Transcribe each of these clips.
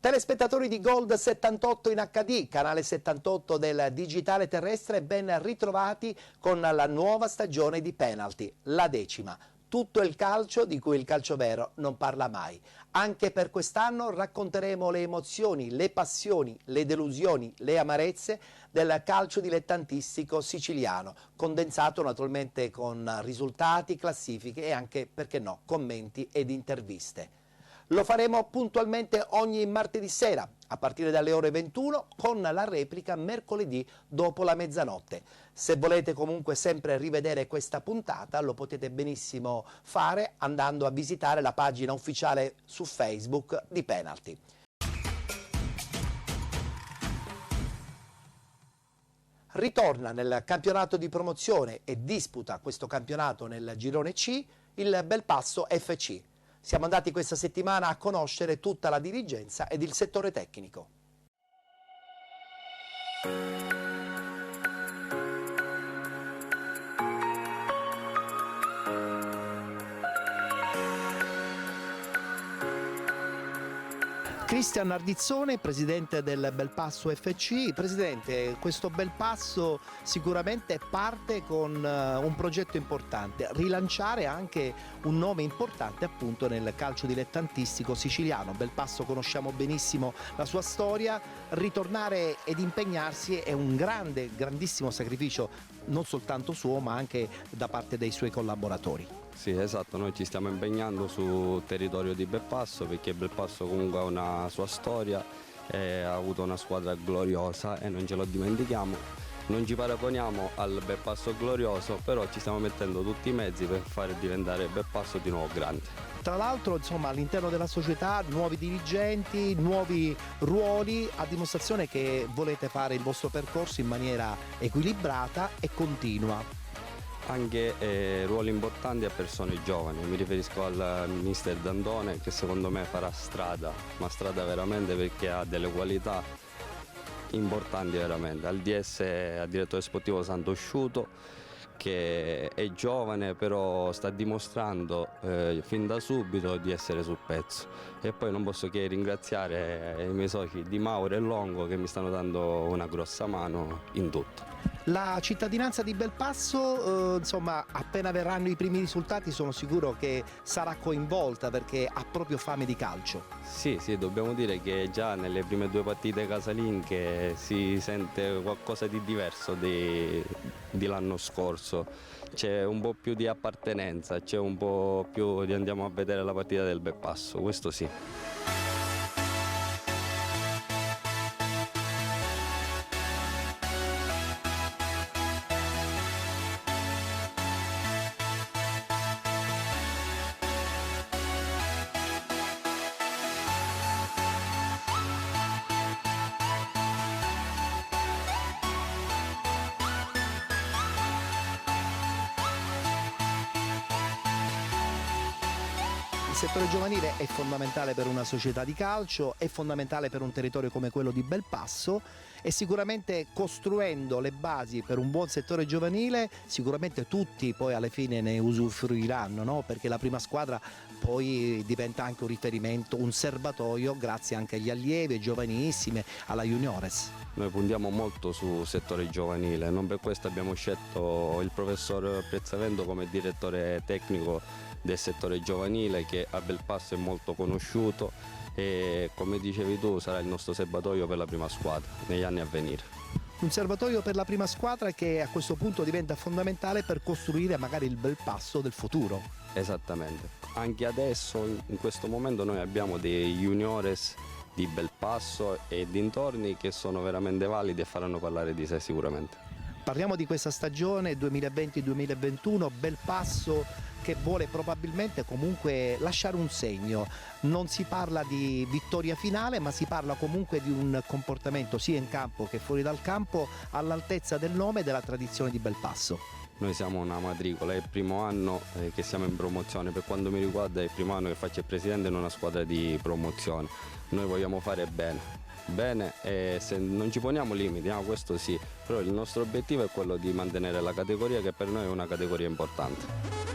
Telespettatori di Gold 78 in HD, canale 78 del digitale terrestre, ben ritrovati con la nuova stagione di Penalty, la 10ª. Tutto il calcio di cui il calcio vero non parla mai. Anche per quest'anno racconteremo le emozioni, le passioni, le delusioni, le amarezze del calcio dilettantistico siciliano, condensato naturalmente con risultati, classifiche e anche, perché no, commenti ed interviste. Lo faremo puntualmente ogni martedì sera, a partire dalle ore 21, con la replica mercoledì dopo la mezzanotte. Se volete comunque sempre rivedere questa puntata, lo potete benissimo fare andando a visitare la pagina ufficiale su Facebook di Penalty. Ritorna nel campionato di promozione e disputa questo campionato nel girone C il Belpasso FC. Siamo andati questa settimana a conoscere tutta la dirigenza ed il settore tecnico. Cristian Ardizzone, presidente del Belpasso FC. Presidente, questo Belpasso sicuramente parte con un progetto importante, rilanciare anche un nome importante appunto nel calcio dilettantistico siciliano. Belpasso conosciamo benissimo la sua storia, ritornare ed impegnarsi è un grandissimo sacrificio, non soltanto suo ma anche da parte dei suoi collaboratori. Sì, esatto, noi ci stiamo impegnando sul territorio di Belpasso perché Belpasso comunque ha una sua storia, ha avuto una squadra gloriosa e non ce lo dimentichiamo. Non ci paragoniamo al Belpasso glorioso, però ci stiamo mettendo tutti i mezzi per fare diventare Belpasso di nuovo grande. Tra l'altro, insomma, all'interno della società nuovi dirigenti, nuovi ruoli, a dimostrazione che volete fare il vostro percorso in maniera equilibrata e continua. Anche ruoli importanti a persone giovani, mi riferisco al mister D'Antone che secondo me farà strada, ma strada veramente perché ha delle qualità importanti veramente, al DS, al direttore sportivo Santosciuto che è giovane però sta dimostrando fin da subito di essere sul pezzo, e poi non posso che ringraziare i miei soci Di Mauro e Longo che mi stanno dando una grossa mano in tutto. La cittadinanza di Belpasso, insomma, appena verranno i primi risultati sono sicuro che sarà coinvolta perché ha proprio fame di calcio. Sì, dobbiamo dire che già nelle prime 2 partite casalinghe si sente qualcosa di diverso di l'anno scorso. C'è un po' più di appartenenza, c'è un po' più di andiamo a vedere la partita del Belpasso, questo sì. Il settore giovanile è fondamentale per una società di calcio, è fondamentale per un territorio come quello di Belpasso e sicuramente costruendo le basi per un buon settore giovanile sicuramente tutti poi alla fine ne usufruiranno, no? Perché la prima squadra poi diventa anche un riferimento, un serbatoio grazie anche agli allievi, ai giovanissimi, alla juniores. Noi puntiamo molto sul settore giovanile, non per questo abbiamo scelto il professor Prezzavento come direttore tecnico del settore giovanile che a Belpasso è molto conosciuto e come dicevi tu sarà il nostro serbatoio per la prima squadra negli anni a venire. Un serbatoio per la prima squadra che a questo punto diventa fondamentale per costruire magari il Belpasso del futuro. Esattamente, anche adesso in questo momento noi abbiamo dei juniores di Belpasso e dintorni che sono veramente validi e faranno parlare di sé sicuramente. Parliamo di questa stagione 2020-2021, Belpasso che vuole probabilmente comunque lasciare un segno. Non si parla di vittoria finale, ma si parla comunque di un comportamento sia in campo che fuori dal campo all'altezza del nome e della tradizione di Belpasso. Noi siamo una matricola, è il primo anno che siamo in promozione, per quanto mi riguarda è il primo anno che faccio il presidente in una squadra di promozione. Noi vogliamo fare bene e se non ci poniamo limiti, questo sì, però il nostro obiettivo è quello di mantenere la categoria, che per noi è una categoria importante.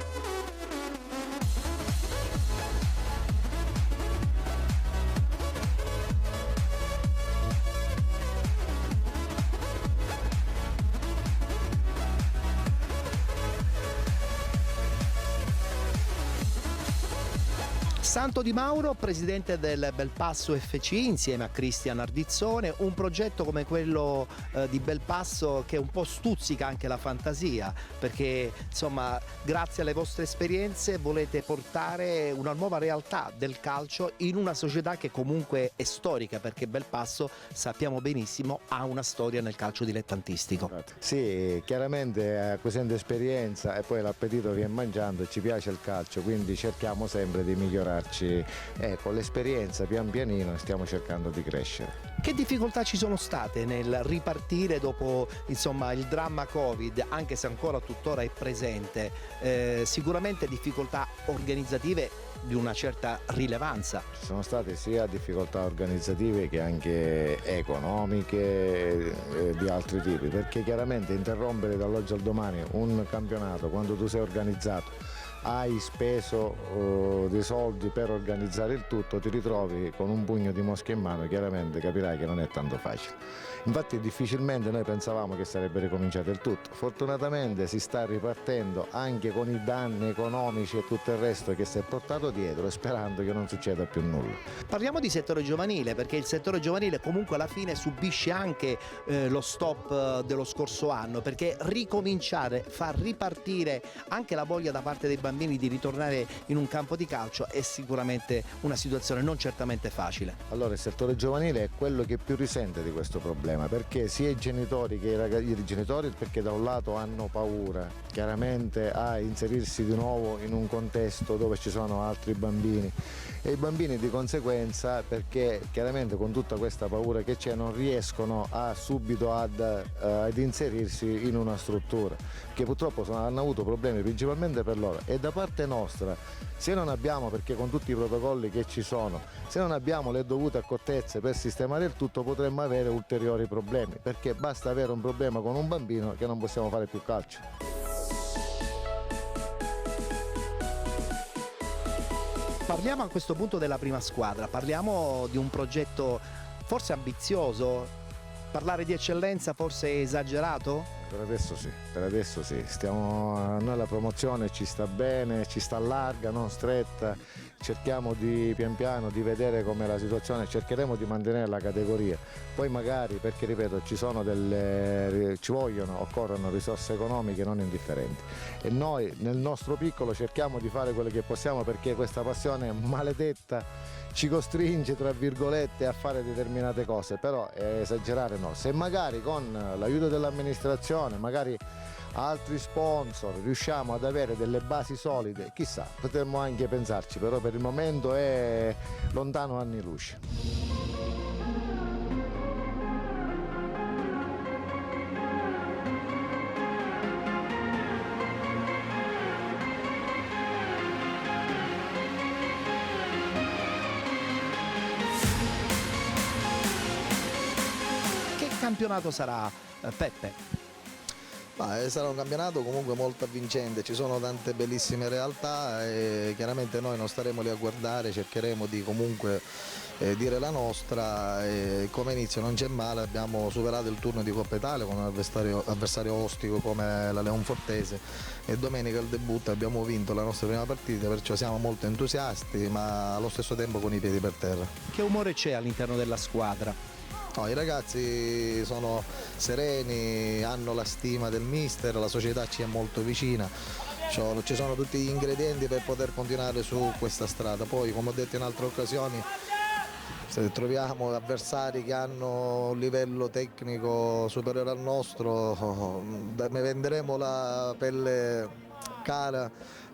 Santo Di Mauro, presidente del Belpasso FC insieme a Cristian Ardizzone, un progetto come quello di Belpasso che un po' stuzzica anche la fantasia, perché insomma grazie alle vostre esperienze volete portare una nuova realtà del calcio in una società che comunque è storica, perché Belpasso sappiamo benissimo ha una storia nel calcio dilettantistico. Sì, chiaramente acquisendo esperienza e poi l'appetito viene mangiando, ci piace il calcio, quindi cerchiamo sempre di migliorare. Con l'esperienza pian pianino stiamo cercando di crescere. Che difficoltà ci sono state nel ripartire dopo insomma il dramma Covid, anche se ancora tuttora è presente? Sicuramente difficoltà organizzative di una certa rilevanza. Ci sono state sia difficoltà organizzative che anche economiche di altri tipi, perché chiaramente interrompere dall'oggi al domani un campionato quando tu sei organizzato, hai speso dei soldi per organizzare il tutto, ti ritrovi con un pugno di mosche in mano, chiaramente capirai che non è tanto facile. Infatti difficilmente noi pensavamo che sarebbe ricominciato il tutto. Fortunatamente si sta ripartendo anche con i danni economici e tutto il resto che si è portato dietro, sperando che non succeda più nulla. Parliamo di settore giovanile, perché il settore giovanile comunque alla fine subisce anche lo stop dello scorso anno, perché ricominciare, far ripartire anche la voglia da parte dei bambini di ritornare in un campo di calcio è sicuramente una situazione non certamente facile. Allora il settore giovanile è quello che più risente di questo problema, perché sia i genitori che i genitori, perché da un lato hanno paura chiaramente a inserirsi di nuovo in un contesto dove ci sono altri bambini, e i bambini di conseguenza, perché chiaramente con tutta questa paura che c'è non riescono subito ad inserirsi in una struttura, che purtroppo hanno avuto problemi principalmente per loro. E da parte nostra, se non abbiamo, perché con tutti i protocolli che ci sono, se non abbiamo le dovute accortezze per sistemare il tutto, potremmo avere ulteriori problemi, perché basta avere un problema con un bambino che non possiamo fare più calcio. Parliamo a questo punto della prima squadra, parliamo di un progetto forse ambizioso, parlare di eccellenza forse è esagerato? Per adesso sì, noi la promozione ci sta bene, ci sta larga, non stretta, cerchiamo di pian piano di vedere com'è la situazione, cercheremo di mantenere la categoria, poi magari, perché ripeto occorrono risorse economiche non indifferenti, e noi nel nostro piccolo cerchiamo di fare quello che possiamo, perché questa passione maledetta ci costringe tra virgolette a fare determinate cose, però esagerare no. Se magari con l'aiuto dell'amministrazione, magari altri sponsor, riusciamo ad avere delle basi solide, chissà, potremmo anche pensarci, però per il momento è lontano anni luce. Campionato sarà Peppe? Sarà un campionato comunque molto avvincente, ci sono tante bellissime realtà e chiaramente noi non staremo lì a guardare, cercheremo di comunque dire la nostra, e come inizio non c'è male, abbiamo superato il turno di Coppa Italia con un avversario ostico come la Leonfortese e domenica al debutto abbiamo vinto la nostra prima partita, perciò siamo molto entusiasti ma allo stesso tempo con i piedi per terra. Che umore c'è all'interno della squadra? No, i ragazzi sono sereni, hanno la stima del mister, la società ci è molto vicina, ci sono tutti gli ingredienti per poter continuare su questa strada. Poi, come ho detto in altre occasioni, Se troviamo avversari che hanno un livello tecnico superiore al nostro, ne venderemo la pelle cara,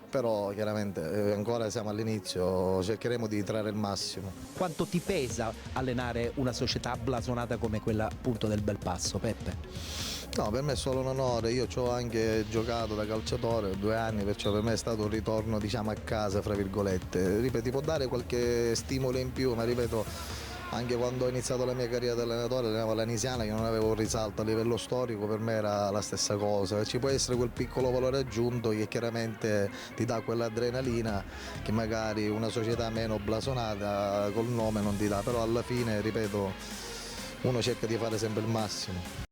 però chiaramente ancora siamo all'inizio, cercheremo di trarre il massimo. Quanto ti pesa allenare una società blasonata come quella appunto del Belpasso, Peppe? No, per me è solo un onore, io ci ho anche giocato da calciatore 2 anni, perciò per me è stato un ritorno diciamo a casa, fra virgolette. Ripeto, ti può dare qualche stimolo in più, ma ripeto, anche quando ho iniziato la mia carriera da allenatore allenavo l'Anisiana, che non avevo un risalto a livello storico, per me era la stessa cosa. Ci può essere quel piccolo valore aggiunto che chiaramente ti dà quell'adrenalina che magari una società meno blasonata col nome non ti dà, però alla fine, ripeto, uno cerca di fare sempre il massimo.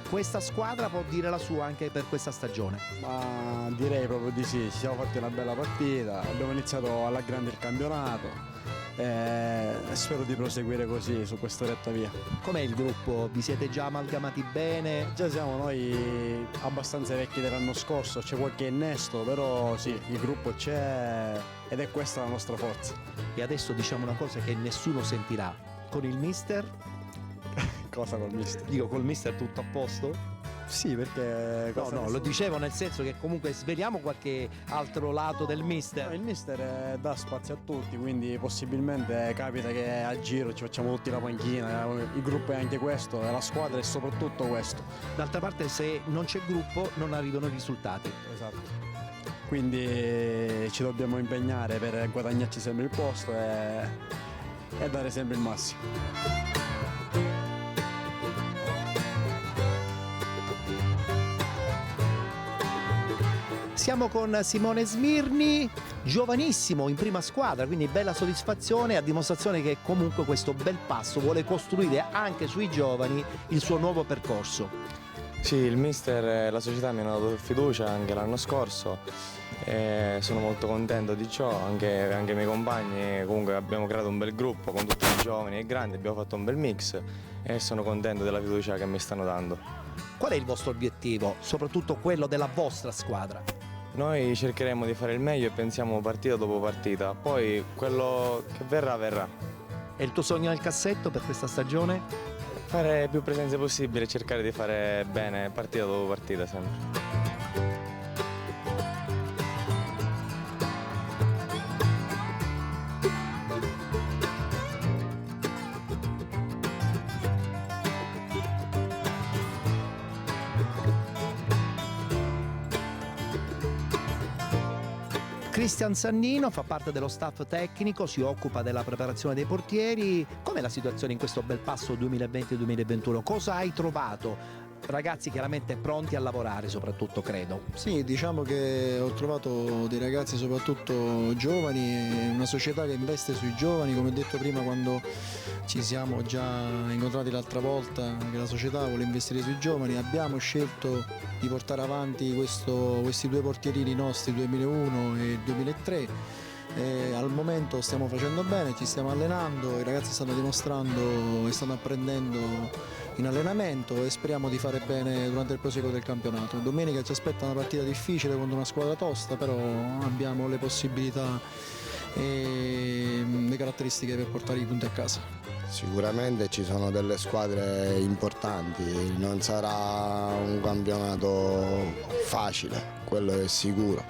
Questa squadra può dire la sua anche per questa stagione. Ma direi proprio di sì, ci siamo fatti una bella partita, abbiamo iniziato alla grande il campionato e spero di proseguire così su questa retta via. Com'è il gruppo? Vi siete già amalgamati bene? Già siamo noi abbastanza vecchi dell'anno scorso, c'è qualche innesto, però sì, il gruppo c'è ed è questa la nostra forza. E adesso diciamo una cosa che nessuno sentirà. Con il mister? Cosa col mister? Dico, col mister tutto a posto? Sì, perché... No, lo dicevo nel senso che comunque sveliamo qualche altro lato del mister. Il mister dà spazio a tutti, quindi possibilmente capita che a giro ci facciamo tutti la panchina, il gruppo è anche questo, la squadra è soprattutto questo. D'altra parte se non c'è gruppo non arrivano i risultati. Esatto. Quindi ci dobbiamo impegnare per guadagnarci sempre il posto e dare sempre il massimo. Siamo con Simone Smirni, giovanissimo in prima squadra, quindi bella soddisfazione a dimostrazione che comunque questo Belpasso vuole costruire anche sui giovani il suo nuovo percorso. Sì, il mister e la società mi hanno dato fiducia anche l'anno scorso e sono molto contento di ciò, anche i miei compagni, comunque abbiamo creato un bel gruppo con tutti i giovani e grandi, abbiamo fatto un bel mix e sono contento della fiducia che mi stanno dando. Qual è il vostro obiettivo, soprattutto quello della vostra squadra? Noi cercheremo di fare il meglio e pensiamo partita dopo partita, poi quello che verrà verrà. È il tuo sogno nel cassetto per questa stagione? Fare più presenze possibile e cercare di fare bene partita dopo partita sempre. Cristian Sannino fa parte dello staff tecnico, si occupa della preparazione dei portieri. Com'è la situazione in questo Belpasso 2020-2021? Cosa hai trovato? Ragazzi chiaramente pronti a lavorare, soprattutto credo. Sì, diciamo che ho trovato dei ragazzi soprattutto giovani, una società che investe sui giovani, come ho detto prima quando ci siamo già incontrati l'altra volta, che la società vuole investire sui giovani. Abbiamo scelto di portare avanti questi 2 portierini nostri, 2001 e 2003. Al momento stiamo facendo bene, ci stiamo allenando, i ragazzi stanno dimostrando e stanno apprendendo in allenamento e speriamo di fare bene durante il proseguo del campionato. Domenica ci aspetta una partita difficile contro una squadra tosta, però abbiamo le possibilità e le caratteristiche per portare i punti a casa. Sicuramente ci sono delle squadre importanti, non sarà un campionato facile, quello è sicuro.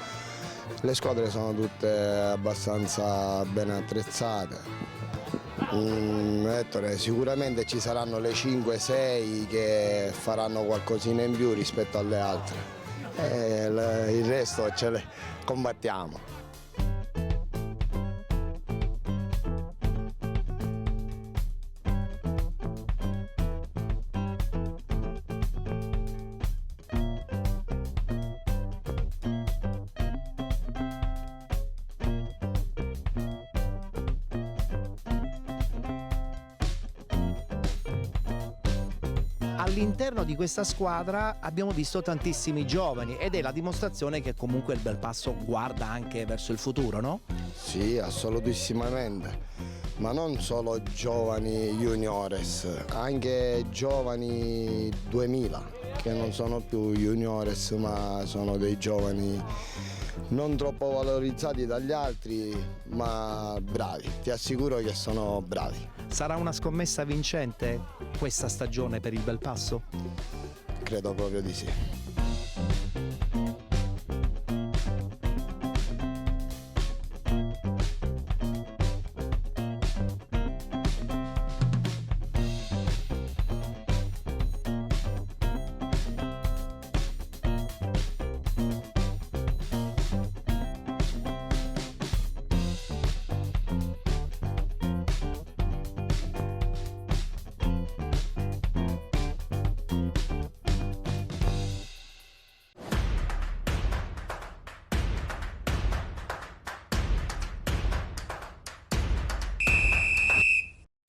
Le squadre sono tutte abbastanza ben attrezzate. Ettore, sicuramente ci saranno le 5-6 che faranno qualcosina in più rispetto alle altre e il resto ce le combattiamo. All'interno di questa squadra abbiamo visto tantissimi giovani ed è la dimostrazione che comunque il Belpasso guarda anche verso il futuro, no? Sì, assolutissimamente. ma non solo giovani juniores, anche giovani 2000 che non sono più juniores ma sono dei giovani non troppo valorizzati dagli altri ma bravi, ti assicuro che sono bravi. Sarà una scommessa vincente questa stagione per il Belpasso? Credo proprio di sì.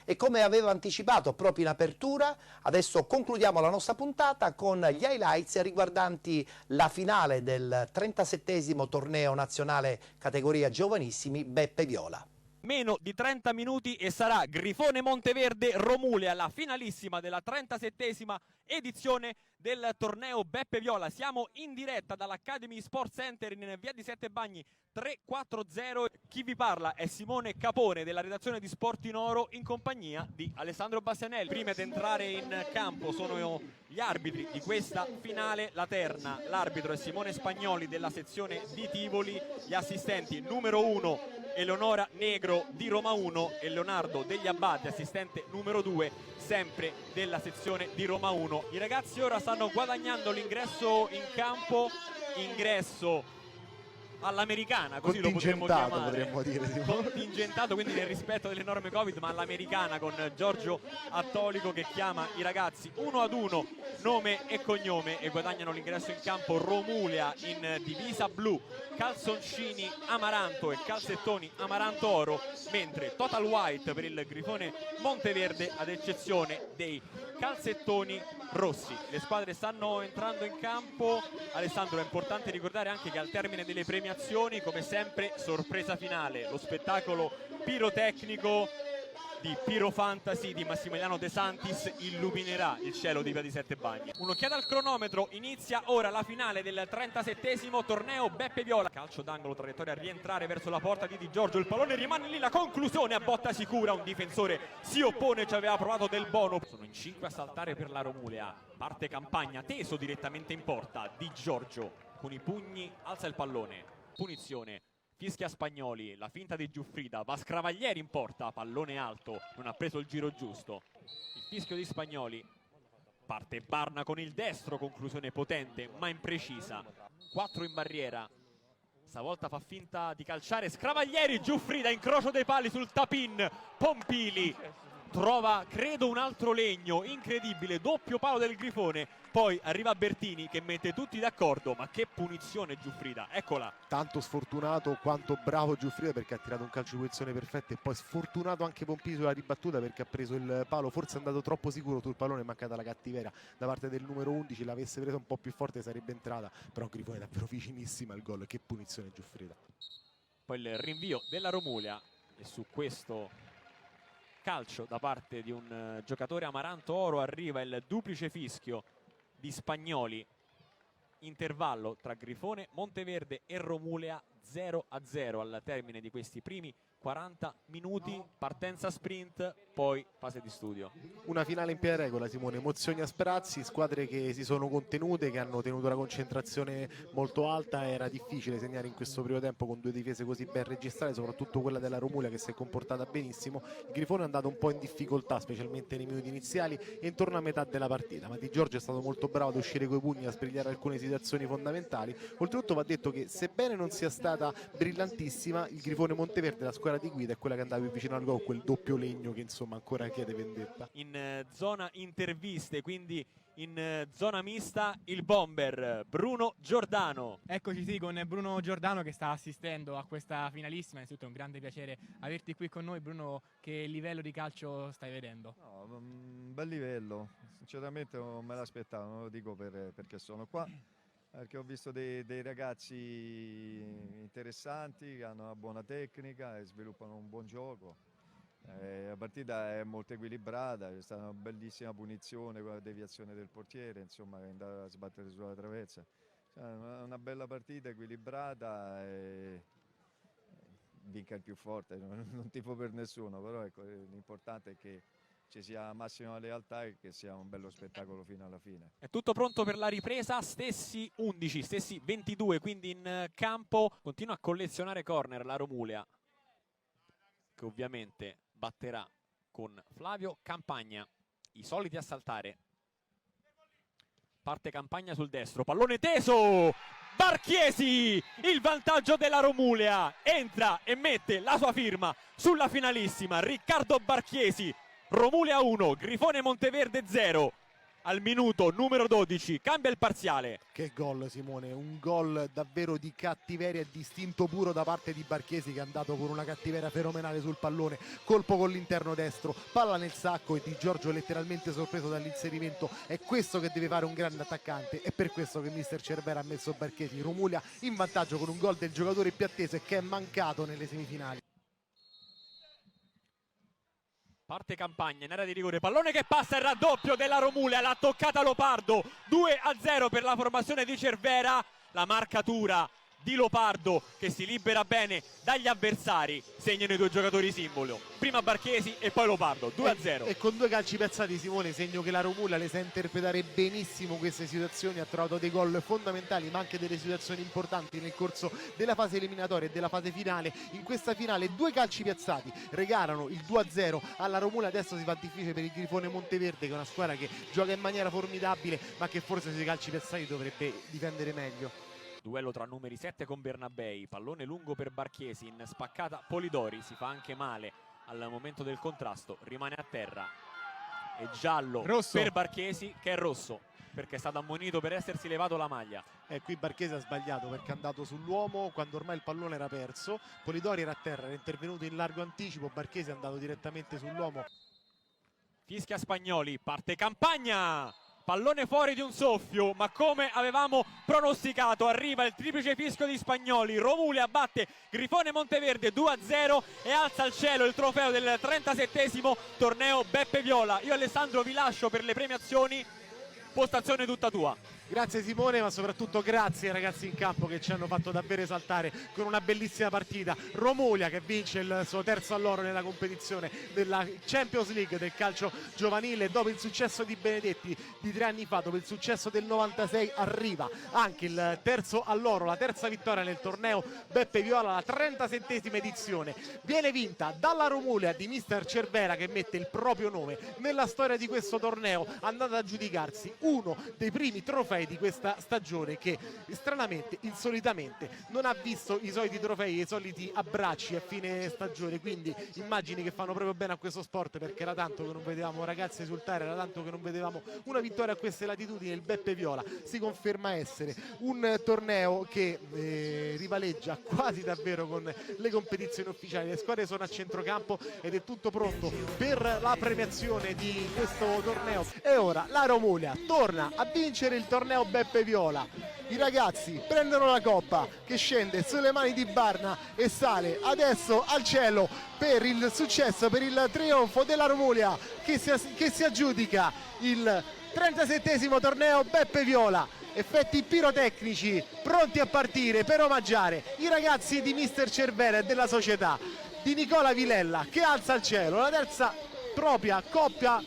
E come avevo anticipato proprio in apertura, adesso concludiamo la nostra puntata con gli highlights riguardanti la finale del 37esimo torneo nazionale categoria giovanissimi Beppe Viola. Meno di 30 minuti e sarà Grifone Monteverde Romulea, la finalissima della 37esima edizione del torneo Beppe Viola. Siamo in diretta dall'Academy Sports Center in via di Sette Bagni 340. Chi vi parla è Simone Capone della redazione di Sport in Oro in compagnia di Alessandro Bastianelli. Prima di entrare in campo sono gli arbitri di questa finale, la terna. L'arbitro è Simone Spagnoli della sezione di Tivoli, gli assistenti numero 1 Eleonora Negro di Roma 1 e Leonardo Degli Abbati, assistente numero 2, sempre della sezione di Roma 1. I ragazzi ora stanno guadagnando l'ingresso in campo, ingresso all'americana, così lo potremmo chiamare, contingentato, quindi nel rispetto delle norme Covid, ma all'americana, con Giorgio Attolico che chiama i ragazzi uno ad uno, nome e cognome, e guadagnano l'ingresso in campo Romulea in divisa blu, calzoncini amaranto e calzettoni amaranto oro, mentre total white per il Grifone Monteverde, ad eccezione dei calzettoni rossi. Le squadre stanno entrando in campo. Alessandro, è importante ricordare anche che al termine delle premiazioni, come sempre, sorpresa finale, lo spettacolo pirotecnico di Piro Fantasy di Massimiliano De Santis illuminerà il cielo di via di Sette Bagni. Un'occhiata al cronometro, inizia ora la finale del 37esimo torneo Beppe Viola. Calcio d'angolo, traiettoria a rientrare verso la porta di Di Giorgio, il pallone rimane lì, la conclusione a botta sicura, un difensore si oppone, ci aveva provato Del Bono. Sono in 5 a saltare per la Romulea, parte Campagna, teso direttamente in porta, Di Giorgio con i pugni alza il pallone, punizione. Fischia Spagnoli, la finta di Giuffrida, va Scravaglieri in porta, pallone alto, non ha preso il giro giusto. Il fischio di Spagnoli, parte Barna con il destro, conclusione potente ma imprecisa. 4 in barriera, stavolta fa finta di calciare Scravaglieri, Giuffrida, incrocio dei pali sul tap-in, Pompili trova credo un altro legno, incredibile, doppio palo del Grifone, poi arriva Bertini che mette tutti d'accordo, ma che punizione Giuffrida, eccola. Tanto sfortunato quanto bravo Giuffrida perché ha tirato un calcio di posizione perfetto, e poi sfortunato anche Pompili sulla ribattuta perché ha preso il palo, forse è andato troppo sicuro sul pallone, è mancata la cattiveria da parte del numero 11, l'avesse preso un po' più forte sarebbe entrata, però Grifone è davvero vicinissima al gol, che punizione Giuffrida. Poi il rinvio della Romulea e su questo calcio da parte di un giocatore amaranto oro arriva il duplice fischio di Spagnoli. Intervallo tra Grifone Monteverde e Romulea 0-0 al termine di questi primi 40 minuti, partenza sprint, poi fase di studio. Una finale in piena regola, Simone, emozioni a sprazzi, squadre che si sono contenute, che hanno tenuto la concentrazione molto alta. Era difficile segnare in questo primo tempo con due difese così ben registrate, soprattutto quella della Romulea che si è comportata benissimo. Il Grifone è andato un po' in difficoltà, specialmente nei minuti iniziali e intorno a metà della partita, ma Di Giorgio è stato molto bravo ad uscire coi pugni, a sbrigliare alcune situazioni fondamentali. Oltretutto va detto che sebbene non sia stata brillantissima, il Grifone Monteverde, la squadra di guida, è quella che andava più vicino al gol, quel doppio legno che insomma ancora chiede vendetta. In zona interviste, quindi in zona mista, il bomber Bruno Giordano. Eccoci sì, con Bruno Giordano che sta assistendo a questa finalissima. Innanzitutto è un grande piacere averti qui con noi. Bruno, che livello di calcio stai vedendo? No, un bel livello, sinceramente non me l'aspettavo, non lo dico perché sono qua, perché ho visto dei ragazzi interessanti che hanno una buona tecnica e sviluppano un buon gioco. La partita è molto equilibrata, c'è stata una bellissima punizione con la deviazione del portiere, insomma, che è andata a sbattere sulla traversa. Una bella partita equilibrata e vinca il più forte, non tifo per nessuno, però ecco, l'importante è che ci sia massima lealtà e che sia un bello spettacolo fino alla fine. È tutto pronto per la ripresa, stessi 11, stessi 22, quindi in campo continua a collezionare corner la Romulea, che ovviamente batterà con Flavio Campagna, i soliti a saltare. Parte Campagna sul destro, pallone teso, Barchiesi, il vantaggio della Romulea, entra e mette la sua firma sulla finalissima, Riccardo Barchiesi. Romulea 1, Grifone Monteverde 0. Al minuto numero 12 cambia il parziale. Che gol, Simone, un gol davvero di cattiveria e di istinto puro da parte di Barchiesi, che è andato con una cattiveria fenomenale sul pallone, colpo con l'interno destro, palla nel sacco e Di Giorgio letteralmente sorpreso dall'inserimento. È questo che deve fare un grande attaccante, è per questo che mister Cervera ha messo Barchiesi. Romulea in vantaggio con un gol del giocatore più atteso e che è mancato nelle semifinali. Parte Campagna in area di rigore, pallone che passa, il raddoppio della Romulea, l'ha toccata Lopardo, 2-0 per la formazione di Cervera, la marcatura di Lopardo che si libera bene dagli avversari, segnano i due giocatori simbolo, prima Barchiesi e poi Lopardo, 2-0. E con due calci piazzati, Simone, segno che la Romulea le sa interpretare benissimo queste situazioni, ha trovato dei gol fondamentali ma anche delle situazioni importanti nel corso della fase eliminatoria e della fase finale. In questa finale due calci piazzati regalano il 2-0 alla Romulea. Adesso si fa difficile per il Grifone Monteverde, che è una squadra che gioca in maniera formidabile ma che forse sui calci piazzati dovrebbe difendere meglio. Duello tra numeri 7 con Bernabei, pallone lungo per Barchiesi, in spaccata Polidori, si fa anche male al momento del contrasto, rimane a terra, è giallo rosso per Barchiesi, che è rosso perché è stato ammonito per essersi levato la maglia. E qui Barchiesi ha sbagliato perché è andato sull'uomo quando ormai il pallone era perso, Polidori era a terra, era intervenuto in largo anticipo, Barchiesi è andato direttamente sull'uomo. Fischia Spagnoli, parte Campagna! Pallone fuori di un soffio, ma come avevamo pronosticato arriva il triplice fischio di Spagnoli. Romulea batte Grifone Monteverde 2-0 e alza al cielo il trofeo del 37esimo torneo Beppe Viola. Io Alessandro vi lascio per le premiazioni, postazione tutta tua. Grazie Simone, ma soprattutto grazie ai ragazzi in campo che ci hanno fatto davvero esaltare con una bellissima partita. Romulea che vince il suo terzo all'oro nella competizione della Champions League del calcio giovanile. Dopo il successo di Benedetti di 3 anni fa, dopo il successo del 96, arriva anche il terzo all'oro, la terza vittoria nel torneo Beppe Viola, la 37esima edizione. Viene vinta dalla Romulea di mister Cervera, che mette il proprio nome nella storia di questo torneo, andando a giudicarsi uno dei primi trofei di questa stagione, che stranamente, insolitamente, non ha visto i soliti trofei e i soliti abbracci a fine stagione. Quindi immagini che fanno proprio bene a questo sport, perché era tanto che non vedevamo ragazzi esultare, era tanto che non vedevamo una vittoria a queste latitudini. Il Beppe Viola si conferma essere un torneo che rivaleggia quasi davvero con le competizioni ufficiali. Le squadre sono a centrocampo ed è tutto pronto per la premiazione di questo torneo. E ora la Romulea torna a vincere il torneo Beppe Viola. I ragazzi prendono la coppa che scende sulle mani di Barna e sale adesso al cielo per il successo, per il trionfo della Romulea, che si aggiudica il 37esimo torneo Beppe Viola. Effetti pirotecnici pronti a partire per omaggiare i ragazzi di mister Cervera e della società, di Nicola Vilella, che alza al cielo la terza propria coppia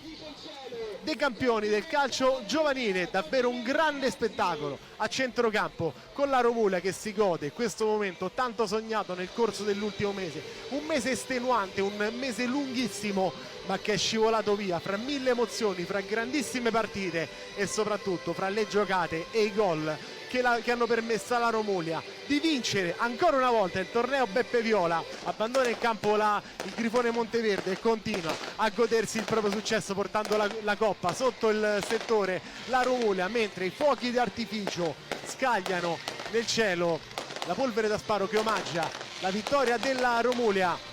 dei campioni del calcio giovanile. Davvero un grande spettacolo a centrocampo, con la Romulea che si gode questo momento tanto sognato nel corso dell'ultimo mese, un mese estenuante, un mese lunghissimo, ma che è scivolato via fra mille emozioni, fra grandissime partite e soprattutto fra le giocate e i gol che hanno permesso alla Romulea di vincere ancora una volta il torneo Beppe Viola. Abbandona il campo il Grifone Monteverde e continua a godersi il proprio successo, portando la coppa sotto il settore la Romulea, mentre i fuochi d'artificio scagliano nel cielo la polvere da sparo che omaggia la vittoria della Romulea.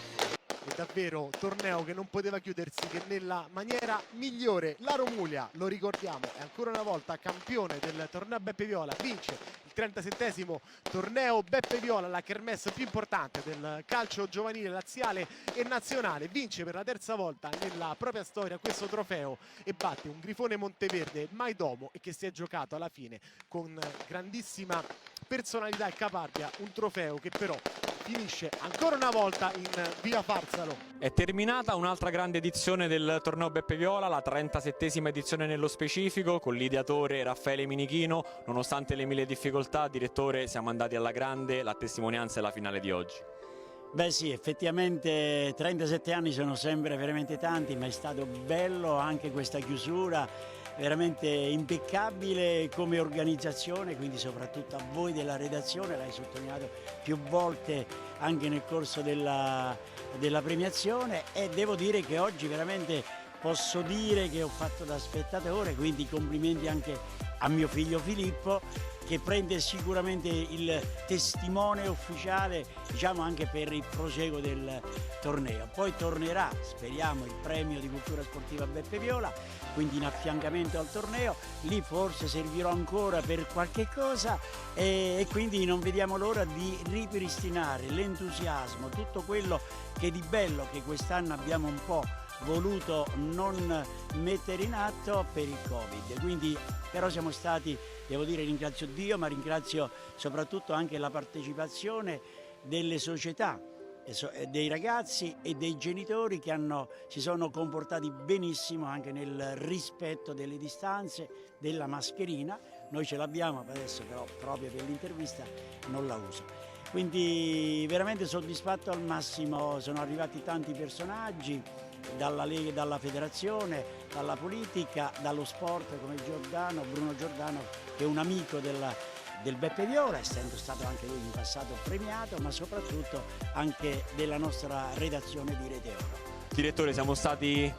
È davvero torneo che non poteva chiudersi che nella maniera migliore. La Romulea, lo ricordiamo, è ancora una volta campione del torneo Beppe Viola, vince il 37esimo torneo Beppe Viola, la kermesse più importante del calcio giovanile laziale e nazionale. Vince per la terza volta nella propria storia questo trofeo e batte un Grifone Monteverde mai domo e che si è giocato alla fine con grandissima personalità e caparbietà, un trofeo che però finisce ancora una volta in via Farsalo. È terminata un'altra grande edizione del torneo Beppe Viola, la 37esima edizione nello specifico, con l'ideatore Raffaele Minichino. Nonostante le mille difficoltà, direttore, siamo andati alla grande, la testimonianza è la finale di oggi. Beh sì, effettivamente 37 anni sono sempre veramente tanti, ma è stato bello anche questa chiusura, veramente impeccabile come organizzazione, quindi soprattutto a voi della redazione, l'hai sottolineato più volte anche nel corso della premiazione, e devo dire che oggi veramente posso dire che ho fatto da spettatore, quindi complimenti anche a mio figlio Filippo, che prende sicuramente il testimone ufficiale, diciamo, anche per il proseguo del torneo. Poi tornerà, speriamo, il premio di cultura sportiva Beppe Viola, quindi in affiancamento al torneo, lì forse servirò ancora per qualche cosa e quindi non vediamo l'ora di ripristinare l'entusiasmo, tutto quello che di bello che quest'anno abbiamo un po' voluto non mettere in atto per il Covid. Quindi però siamo stati, devo dire, ringrazio Dio, ma ringrazio soprattutto anche la partecipazione delle società, dei ragazzi e dei genitori che si sono comportati benissimo anche nel rispetto delle distanze, della mascherina. Noi ce l'abbiamo adesso, però proprio per l'intervista non la uso. Quindi veramente soddisfatto al massimo, sono arrivati tanti personaggi dalla Lega, dalla federazione, dalla politica, dallo sport come Bruno Giordano, che è un amico del Beppe Viola, essendo stato anche lui in passato premiato, ma soprattutto anche della nostra redazione di Rete Oro. Direttore, siamo stati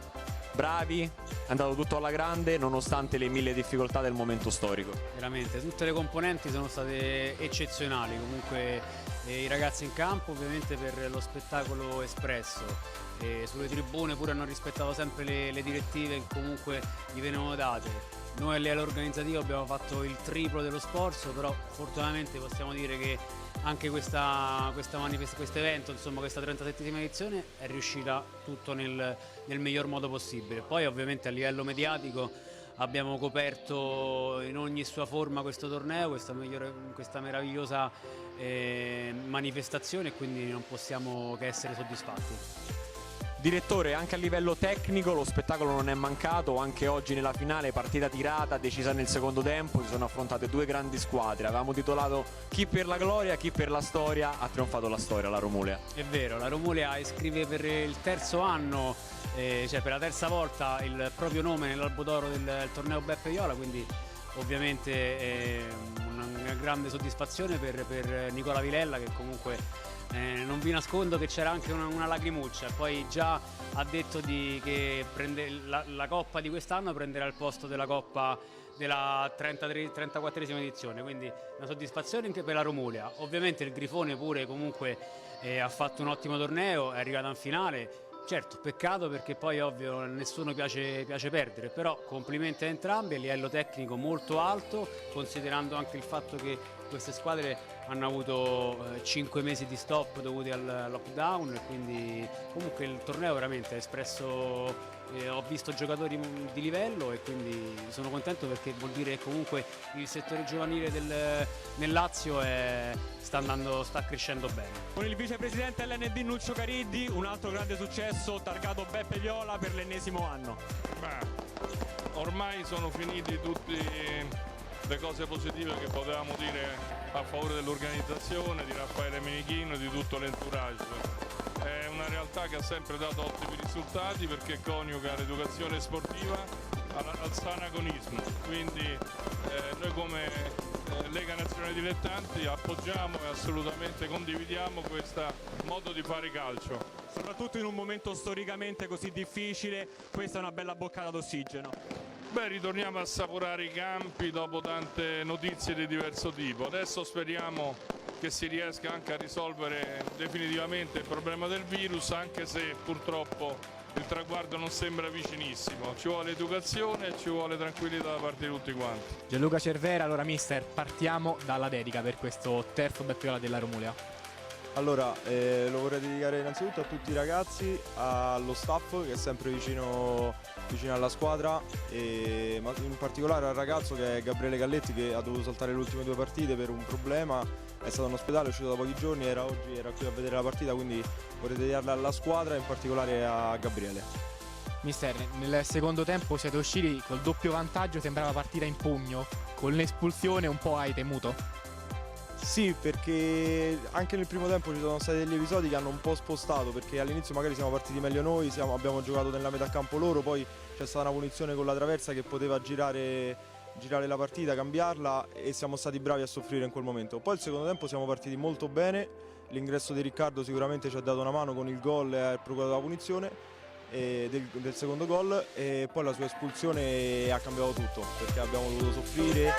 bravi, è andato tutto alla grande nonostante le mille difficoltà del momento storico. Veramente, tutte le componenti sono state eccezionali, comunque i ragazzi in campo ovviamente per lo spettacolo espresso, e sulle tribune pure hanno rispettato sempre le direttive che comunque gli venivano date. Noi a livello organizzativo abbiamo fatto il triplo dello sforzo, però fortunatamente possiamo dire che anche questo evento, insomma questa 37esima edizione è riuscita tutto nel miglior modo possibile. Poi ovviamente a livello mediatico abbiamo coperto in ogni sua forma questo torneo, questa meravigliosa manifestazione, e quindi non possiamo che essere soddisfatti. Direttore, anche a livello tecnico lo spettacolo non è mancato, anche oggi nella finale, partita tirata, decisa nel secondo tempo, si sono affrontate due grandi squadre. Avevamo titolato chi per la gloria, chi per la storia, ha trionfato la storia, la Romulea. È vero, la Romulea iscrive per il terzo anno, cioè per la terza volta, il proprio nome nell'albo d'oro del torneo Beppe Viola, quindi ovviamente una grande soddisfazione per Nicola Vilella, che comunque non vi nascondo che c'era anche una lacrimuccia, poi già ha detto che la coppa di quest'anno prenderà il posto della coppa della 34esima edizione, quindi una soddisfazione anche per la Romulea. Ovviamente il Grifone pure comunque ha fatto un ottimo torneo, è arrivato in finale. Certo, peccato perché poi ovvio a nessuno piace perdere, però complimenti a entrambi, a livello tecnico molto alto, considerando anche il fatto che queste squadre hanno avuto 5 mesi di stop dovuti al lockdown, e quindi comunque il torneo veramente ha espresso, ho visto giocatori di livello, e quindi sono contento perché vuol dire che comunque il settore giovanile nel Lazio sta crescendo bene. Con il vicepresidente LND Nuccio Cariddi, un altro grande successo, targato Beppe Viola per l'ennesimo anno. Ormai sono finiti tutte le cose positive che potevamo dire a favore dell'organizzazione, di Raffaele Minichino e di tutto l'entourage. È una realtà che ha sempre dato ottimi risultati perché coniuga l'educazione sportiva al sano agonismo, quindi noi come Lega Nazionale Dilettanti appoggiamo e assolutamente condividiamo questo modo di fare calcio. Soprattutto in un momento storicamente così difficile, questa è una bella boccata d'ossigeno. Beh, ritorniamo a assaporare i campi dopo tante notizie di diverso tipo. Adesso speriamo che si riesca anche a risolvere definitivamente il problema del virus, anche se purtroppo il traguardo non sembra vicinissimo. Ci vuole educazione e ci vuole tranquillità da parte di tutti quanti. Gianluca Cervera, allora mister, partiamo dalla dedica per questo terzo Beppe Viola della Romulea. Allora, lo vorrei dedicare innanzitutto a tutti i ragazzi, allo staff che è sempre vicino alla squadra, ma in particolare al ragazzo che è Gabriele Galletti, che ha dovuto saltare le ultime 2 partite per un problema, è stato in ospedale, è uscito da pochi giorni, oggi era qui a vedere la partita, quindi vorrei dedicarla alla squadra e in particolare a Gabriele. Mister, nel secondo tempo siete usciti col doppio vantaggio, sembrava partita in pugno, con l'espulsione un po' hai temuto? Sì, perché anche nel primo tempo ci sono stati degli episodi che hanno un po' spostato, perché all'inizio magari siamo partiti meglio noi, abbiamo giocato nella metà campo loro, poi c'è stata una punizione con la traversa che poteva girare la partita, cambiarla, e siamo stati bravi a soffrire in quel momento. Poi il secondo tempo siamo partiti molto bene, l'ingresso di Riccardo sicuramente ci ha dato una mano con il gol e ha procurato la punizione del secondo gol, e poi la sua espulsione ha cambiato tutto, perché abbiamo dovuto soffrire.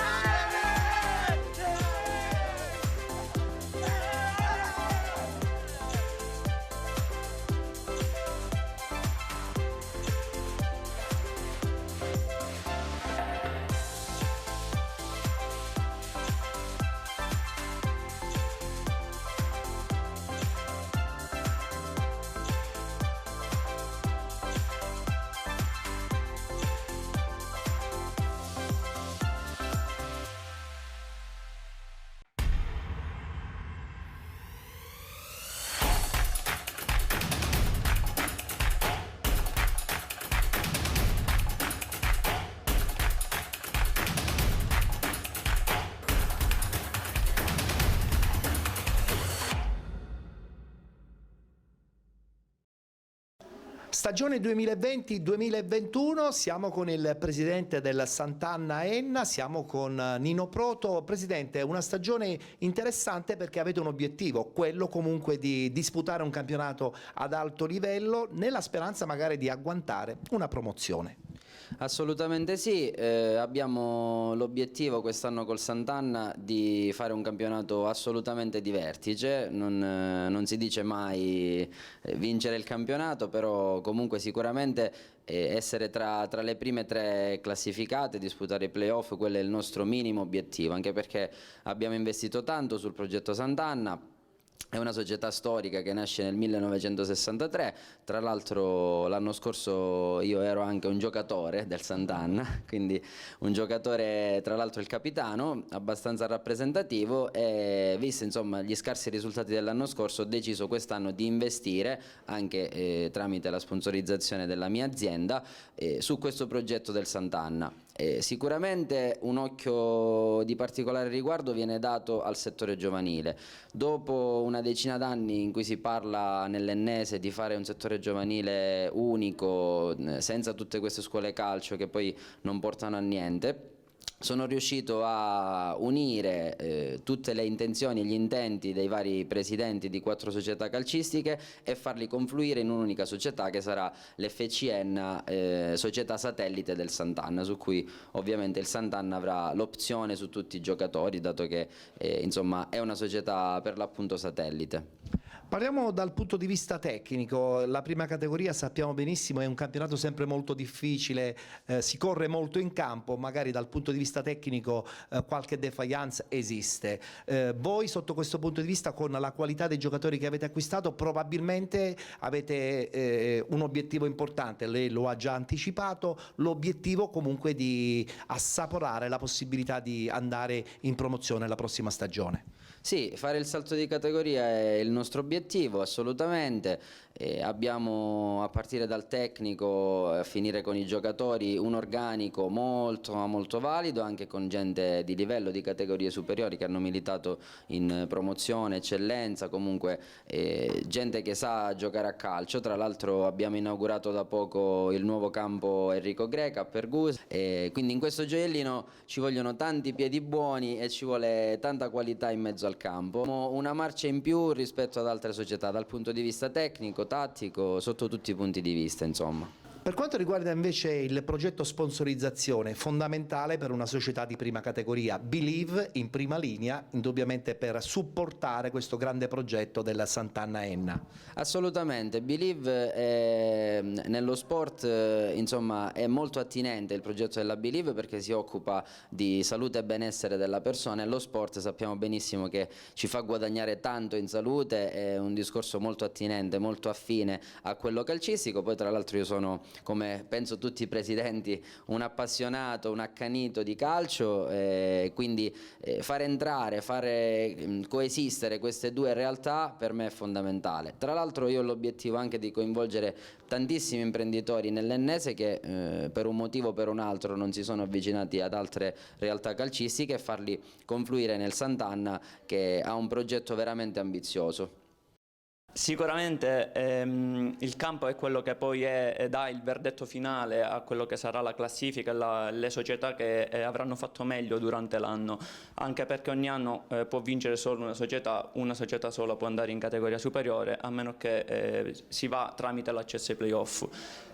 Stagione 2020-2021, siamo con il presidente del Sant'Anna Enna, siamo con Nino Proto. Presidente, una stagione interessante perché avete un obiettivo, quello comunque di disputare un campionato ad alto livello, nella speranza magari di agguantare una promozione. Assolutamente sì, abbiamo l'obiettivo quest'anno col Sant'Anna di fare un campionato assolutamente di vertice, non si dice mai vincere il campionato, però comunque sicuramente essere tra le prime 3 classificate, disputare i playoff, quello è il nostro minimo obiettivo, anche perché abbiamo investito tanto sul progetto Sant'Anna. È una società storica che nasce nel 1963, tra l'altro l'anno scorso io ero anche un giocatore del Sant'Anna, quindi un giocatore, tra l'altro il capitano, abbastanza rappresentativo, e visto insomma gli scarsi risultati dell'anno scorso ho deciso quest'anno di investire anche tramite la sponsorizzazione della mia azienda su questo progetto del Sant'Anna. Sicuramente un occhio di particolare riguardo viene dato al settore giovanile. Dopo una decina d'anni in cui si parla nell'Ennese di fare un settore giovanile unico, senza tutte queste scuole calcio che poi non portano a niente, sono riuscito a unire tutte le intenzioni e gli intenti dei vari presidenti di 4 società calcistiche e farli confluire in un'unica società che sarà l'FCN, società satellite del Sant'Anna, su cui ovviamente il Sant'Anna avrà l'opzione su tutti i giocatori, dato che insomma è una società per l'appunto satellite. Parliamo dal punto di vista tecnico. La prima categoria sappiamo benissimo è un campionato sempre molto difficile, si corre molto in campo, magari dal punto di vista tecnico qualche defiance esiste. Voi sotto questo punto di vista, con la qualità dei giocatori che avete acquistato, probabilmente avete un obiettivo importante, lei lo ha già anticipato, l'obiettivo comunque di assaporare la possibilità di andare in promozione la prossima stagione. Sì, fare il salto di categoria è il nostro obiettivo, assolutamente. Abbiamo, a partire dal tecnico a finire con i giocatori, un organico molto valido, anche con gente di livello, di categorie superiori che hanno militato in promozione, eccellenza, comunque gente che sa giocare a calcio. Tra l'altro abbiamo inaugurato da poco il nuovo campo Enrico Greca a Pergusa, quindi in questo gioiellino ci vogliono tanti piedi buoni e ci vuole tanta qualità in mezzo al campo. Una marcia in più rispetto ad altre società dal punto di vista tecnico, tattico, sotto tutti i punti di vista, insomma. Per quanto riguarda invece il progetto sponsorizzazione, fondamentale per una società di prima categoria, Believe in prima linea, indubbiamente per supportare questo grande progetto della Sant'Anna Enna. Assolutamente, Believe nello sport insomma è molto attinente il progetto della Believe perché si occupa di salute e benessere della persona, e lo sport sappiamo benissimo che ci fa guadagnare tanto in salute, è un discorso molto attinente, molto affine a quello calcistico. Poi tra l'altro io sono, come penso tutti i presidenti, un appassionato, un accanito di calcio, quindi fare coesistere queste due realtà per me è fondamentale. Tra l'altro io ho l'obiettivo anche di coinvolgere tantissimi imprenditori nell'Ennese che per un motivo o per un altro non si sono avvicinati ad altre realtà calcistiche, e farli confluire nel Sant'Anna, che ha un progetto veramente ambizioso. Sicuramente il campo è quello che poi dà il verdetto finale a quello che sarà la classifica, le società che avranno fatto meglio durante l'anno, anche perché ogni anno può vincere solo una società sola può andare in categoria superiore, a meno che si va tramite l'accesso ai playoff.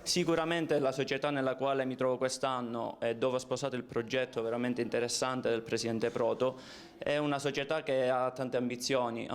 Sicuramente la società nella quale mi trovo quest'anno e dove ho sposato il progetto veramente interessante del presidente Proto è una società che ha tante ambizioni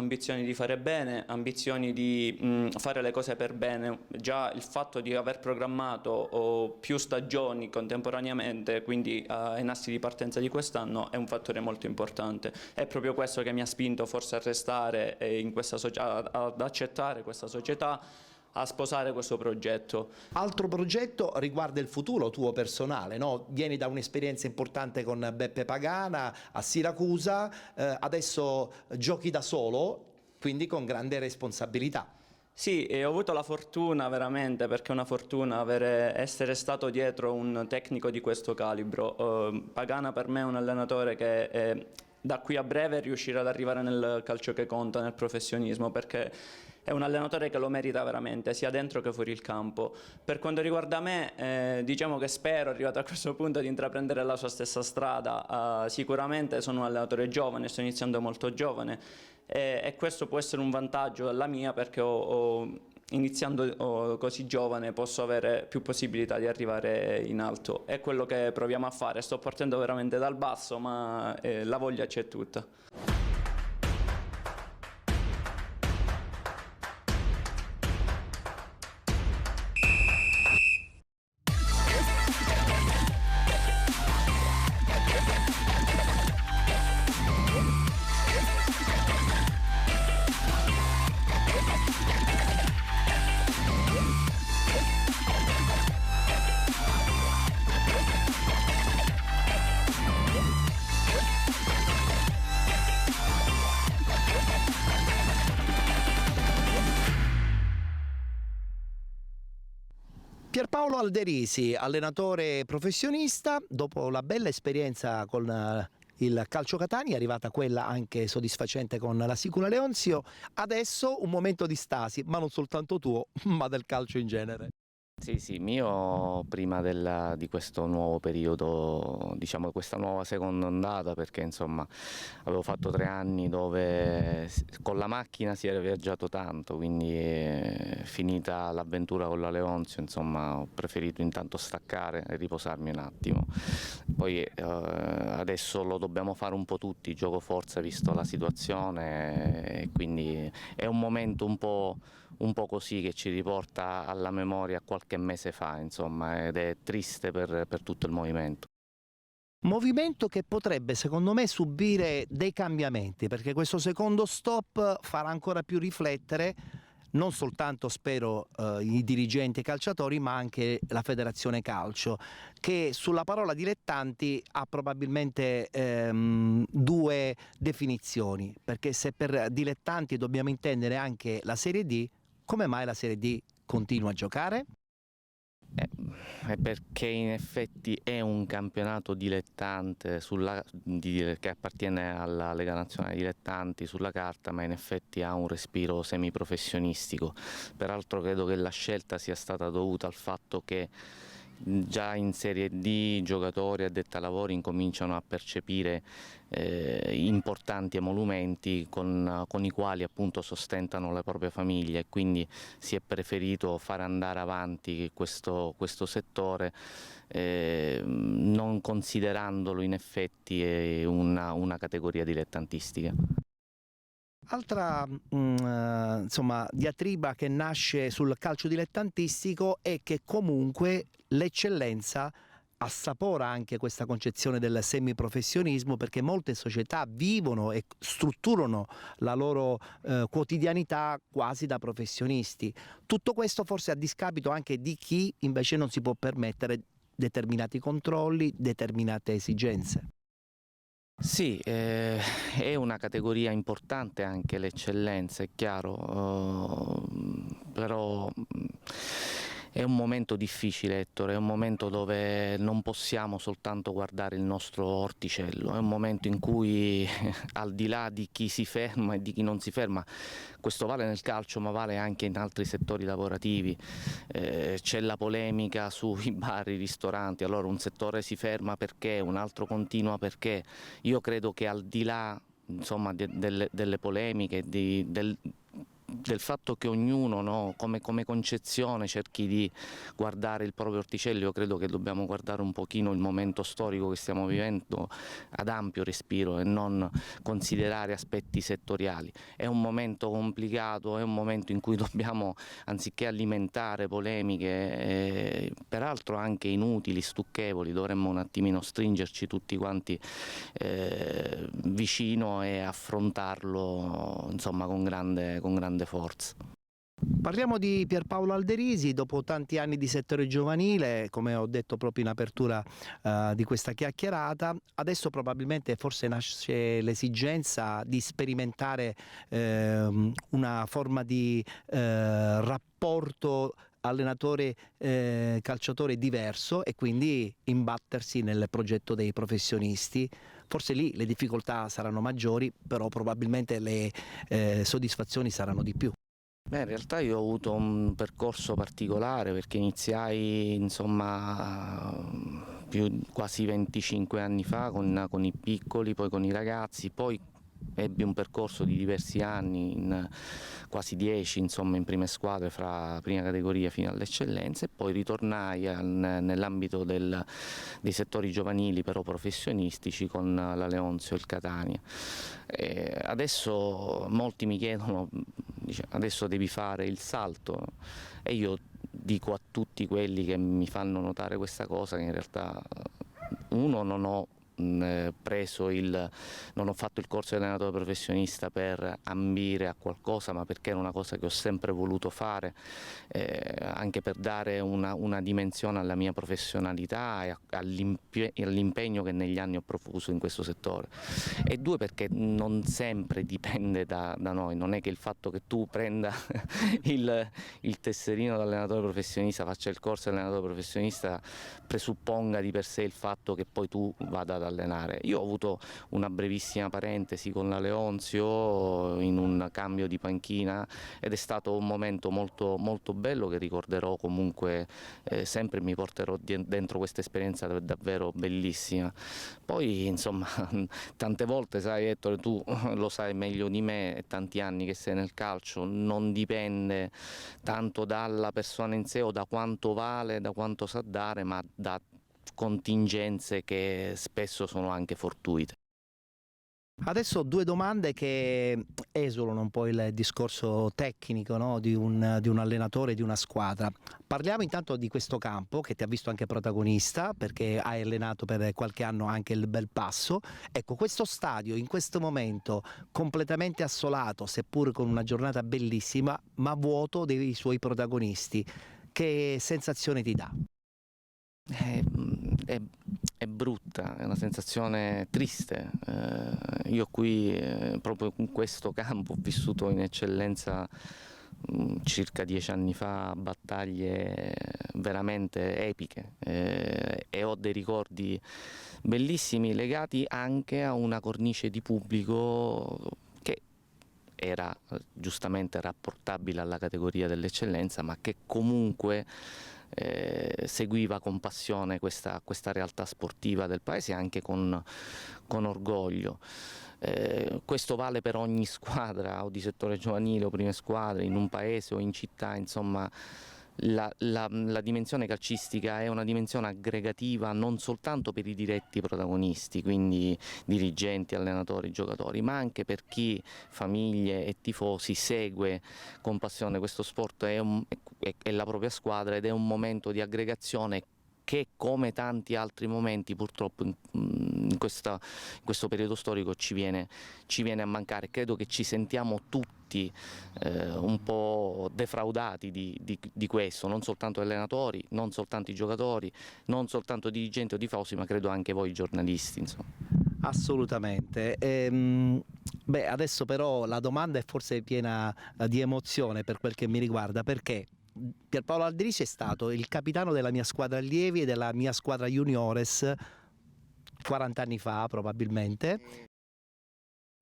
di fare bene, ambizioni di fare le cose per bene. Già il fatto di aver programmato più stagioni contemporaneamente, quindi ai nastri di partenza di quest'anno, è un fattore molto importante. È proprio questo che mi ha spinto forse a restare in questa ad accettare questa società, a sposare questo progetto. Altro progetto riguarda il futuro tuo personale, no? Vieni da un'esperienza importante con Beppe Pagana a Siracusa, adesso giochi da solo, quindi con grande responsabilità. Sì, e ho avuto la fortuna veramente, perché è una fortuna essere stato dietro un tecnico di questo calibro. Pagana per me è un allenatore che da qui a breve riuscirà ad arrivare nel calcio che conta, nel professionismo, perché è un allenatore che lo merita veramente, sia dentro che fuori il campo. Per quanto riguarda me, diciamo che spero, arrivato a questo punto, di intraprendere la sua stessa strada. Sicuramente sono un allenatore giovane, sto iniziando molto giovane, e questo può essere un vantaggio della mia, perché iniziando così giovane posso avere più possibilità di arrivare in alto. È quello che proviamo a fare. Sto partendo veramente dal basso, ma la voglia c'è tutta. Pierpaolo Alderisi, allenatore professionista, dopo la bella esperienza con il Calcio Catania è arrivata quella anche soddisfacente con la Sicula Leonzio, adesso un momento di stasi, ma non soltanto tuo, ma del calcio in genere. Sì, mio prima di questo nuovo periodo, diciamo questa nuova seconda ondata, perché insomma avevo fatto 3 anni dove con la macchina si era viaggiato tanto, quindi finita l'avventura con la Leonzio, insomma ho preferito intanto staccare e riposarmi un attimo. Poi adesso lo dobbiamo fare un po' tutti, gioco forza visto la situazione, e quindi è un momento un po' così che ci riporta alla memoria qualche mese fa, insomma, ed è triste per tutto il movimento. Movimento che potrebbe secondo me subire dei cambiamenti, perché questo secondo stop farà ancora più riflettere non soltanto, spero, i dirigenti e i calciatori, ma anche la Federazione Calcio, che sulla parola dilettanti ha probabilmente 2 definizioni, perché se per dilettanti dobbiamo intendere anche la Serie D, come mai la Serie D continua a giocare? È perché in effetti è un campionato dilettante che appartiene alla Lega Nazionale Dilettanti sulla carta, ma in effetti ha un respiro semiprofessionistico. Peraltro credo che la scelta sia stata dovuta al fatto che già in Serie D i giocatori addetti ai lavori incominciano a percepire importanti emolumenti con i quali appunto sostentano le proprie famiglie, e quindi si è preferito far andare avanti questo settore non considerandolo in effetti una categoria dilettantistica. Altra insomma, diatriba che nasce sul calcio dilettantistico è che comunque l'eccellenza assapora anche questa concezione del semiprofessionismo, perché molte società vivono e strutturano la loro quotidianità quasi da professionisti. Tutto questo forse a discapito anche di chi invece non si può permettere determinati controlli, determinate esigenze. Sì, è una categoria importante anche l'eccellenza, è chiaro, però è un momento difficile, Ettore, è un momento dove non possiamo soltanto guardare il nostro orticello, è un momento in cui al di là di chi si ferma e di chi non si ferma, questo vale nel calcio ma vale anche in altri settori lavorativi, c'è la polemica sui bar, i ristoranti, allora un settore si ferma perché, un altro continua perché. Io credo che al di là insomma, delle polemiche, del fatto che ognuno, no, come concezione cerchi di guardare il proprio orticello, io credo che dobbiamo guardare un pochino il momento storico che stiamo vivendo ad ampio respiro e non considerare aspetti settoriali. È un momento complicato, è un momento in cui dobbiamo, anziché alimentare polemiche, peraltro anche inutili, stucchevoli, dovremmo un attimino stringerci tutti quanti vicino e affrontarlo insomma con grande forza. Parliamo di Pierpaolo Alderisi. Dopo tanti anni di settore giovanile, come ho detto proprio in apertura di questa chiacchierata, adesso probabilmente forse nasce l'esigenza di sperimentare una forma di rapporto allenatore-calciatore diverso e quindi imbattersi nel progetto dei professionisti. Forse lì le difficoltà saranno maggiori, però probabilmente le soddisfazioni saranno di più. Beh, in realtà io ho avuto un percorso particolare perché iniziai insomma quasi 25 anni fa con i piccoli, poi con i ragazzi, poi ebbi un percorso di diversi anni, quasi 10 insomma, in prime squadre fra prima categoria fino all'eccellenza, e poi ritornai nell'ambito dei settori giovanili però professionistici con la Leonzio e il Catania. Adesso molti mi chiedono, adesso devi fare il salto, e io dico a tutti quelli che mi fanno notare questa cosa che in realtà non ho fatto il corso di allenatore professionista per ambire a qualcosa, ma perché era una cosa che ho sempre voluto fare, anche per dare una dimensione alla mia professionalità e all'impegno che negli anni ho profuso in questo settore, e due perché non sempre dipende da noi, non è che il fatto che tu prenda il tesserino da allenatore professionista, faccia il corso di allenatore professionista, presupponga di per sé il fatto che poi tu vada ad allenare. Io ho avuto una brevissima parentesi con la Leonzio in un cambio di panchina ed è stato un momento molto, molto bello che ricorderò comunque sempre, mi porterò dentro questa esperienza davvero bellissima. Poi insomma tante volte, sai Ettore, tu lo sai meglio di me, tanti anni che sei nel calcio, non dipende tanto dalla persona in sé o da quanto vale, da quanto sa dare, ma da contingenze che spesso sono anche fortuite. Adesso due domande che esulano un po' il discorso tecnico, no? di un allenatore, di una squadra. Parliamo intanto di questo campo che ti ha visto anche protagonista, perché hai allenato per qualche anno anche il Belpasso. Ecco, questo stadio in questo momento completamente assolato, seppur con una giornata bellissima, ma vuoto dei suoi protagonisti. Che sensazione ti dà? È brutta, è una sensazione triste. Io qui proprio in questo campo ho vissuto in eccellenza circa 10 anni fa battaglie veramente epiche e ho dei ricordi bellissimi legati anche a una cornice di pubblico che era giustamente rapportabile alla categoria dell'eccellenza, ma che comunque seguiva con passione questa realtà sportiva del paese, anche con orgoglio. Questo vale per ogni squadra, o di settore giovanile o prime squadre, in un paese o in città, insomma. La dimensione calcistica è una dimensione aggregativa non soltanto per i diretti protagonisti, quindi dirigenti, allenatori, giocatori, ma anche per chi, famiglie e tifosi, segue con passione questo sport e la propria squadra, ed è un momento di aggregazione che, come tanti altri momenti, purtroppo in questo periodo storico ci viene a mancare. Credo che ci sentiamo tutti un po' defraudati di questo, non soltanto gli allenatori, non soltanto i giocatori, non soltanto i dirigenti o tifosi, ma credo anche voi giornalisti, insomma. Assolutamente. Adesso però la domanda è forse piena di emozione per quel che mi riguarda, perché Pierpaolo Alderisi è stato il capitano della mia squadra allievi e della mia squadra juniores 40 anni fa probabilmente.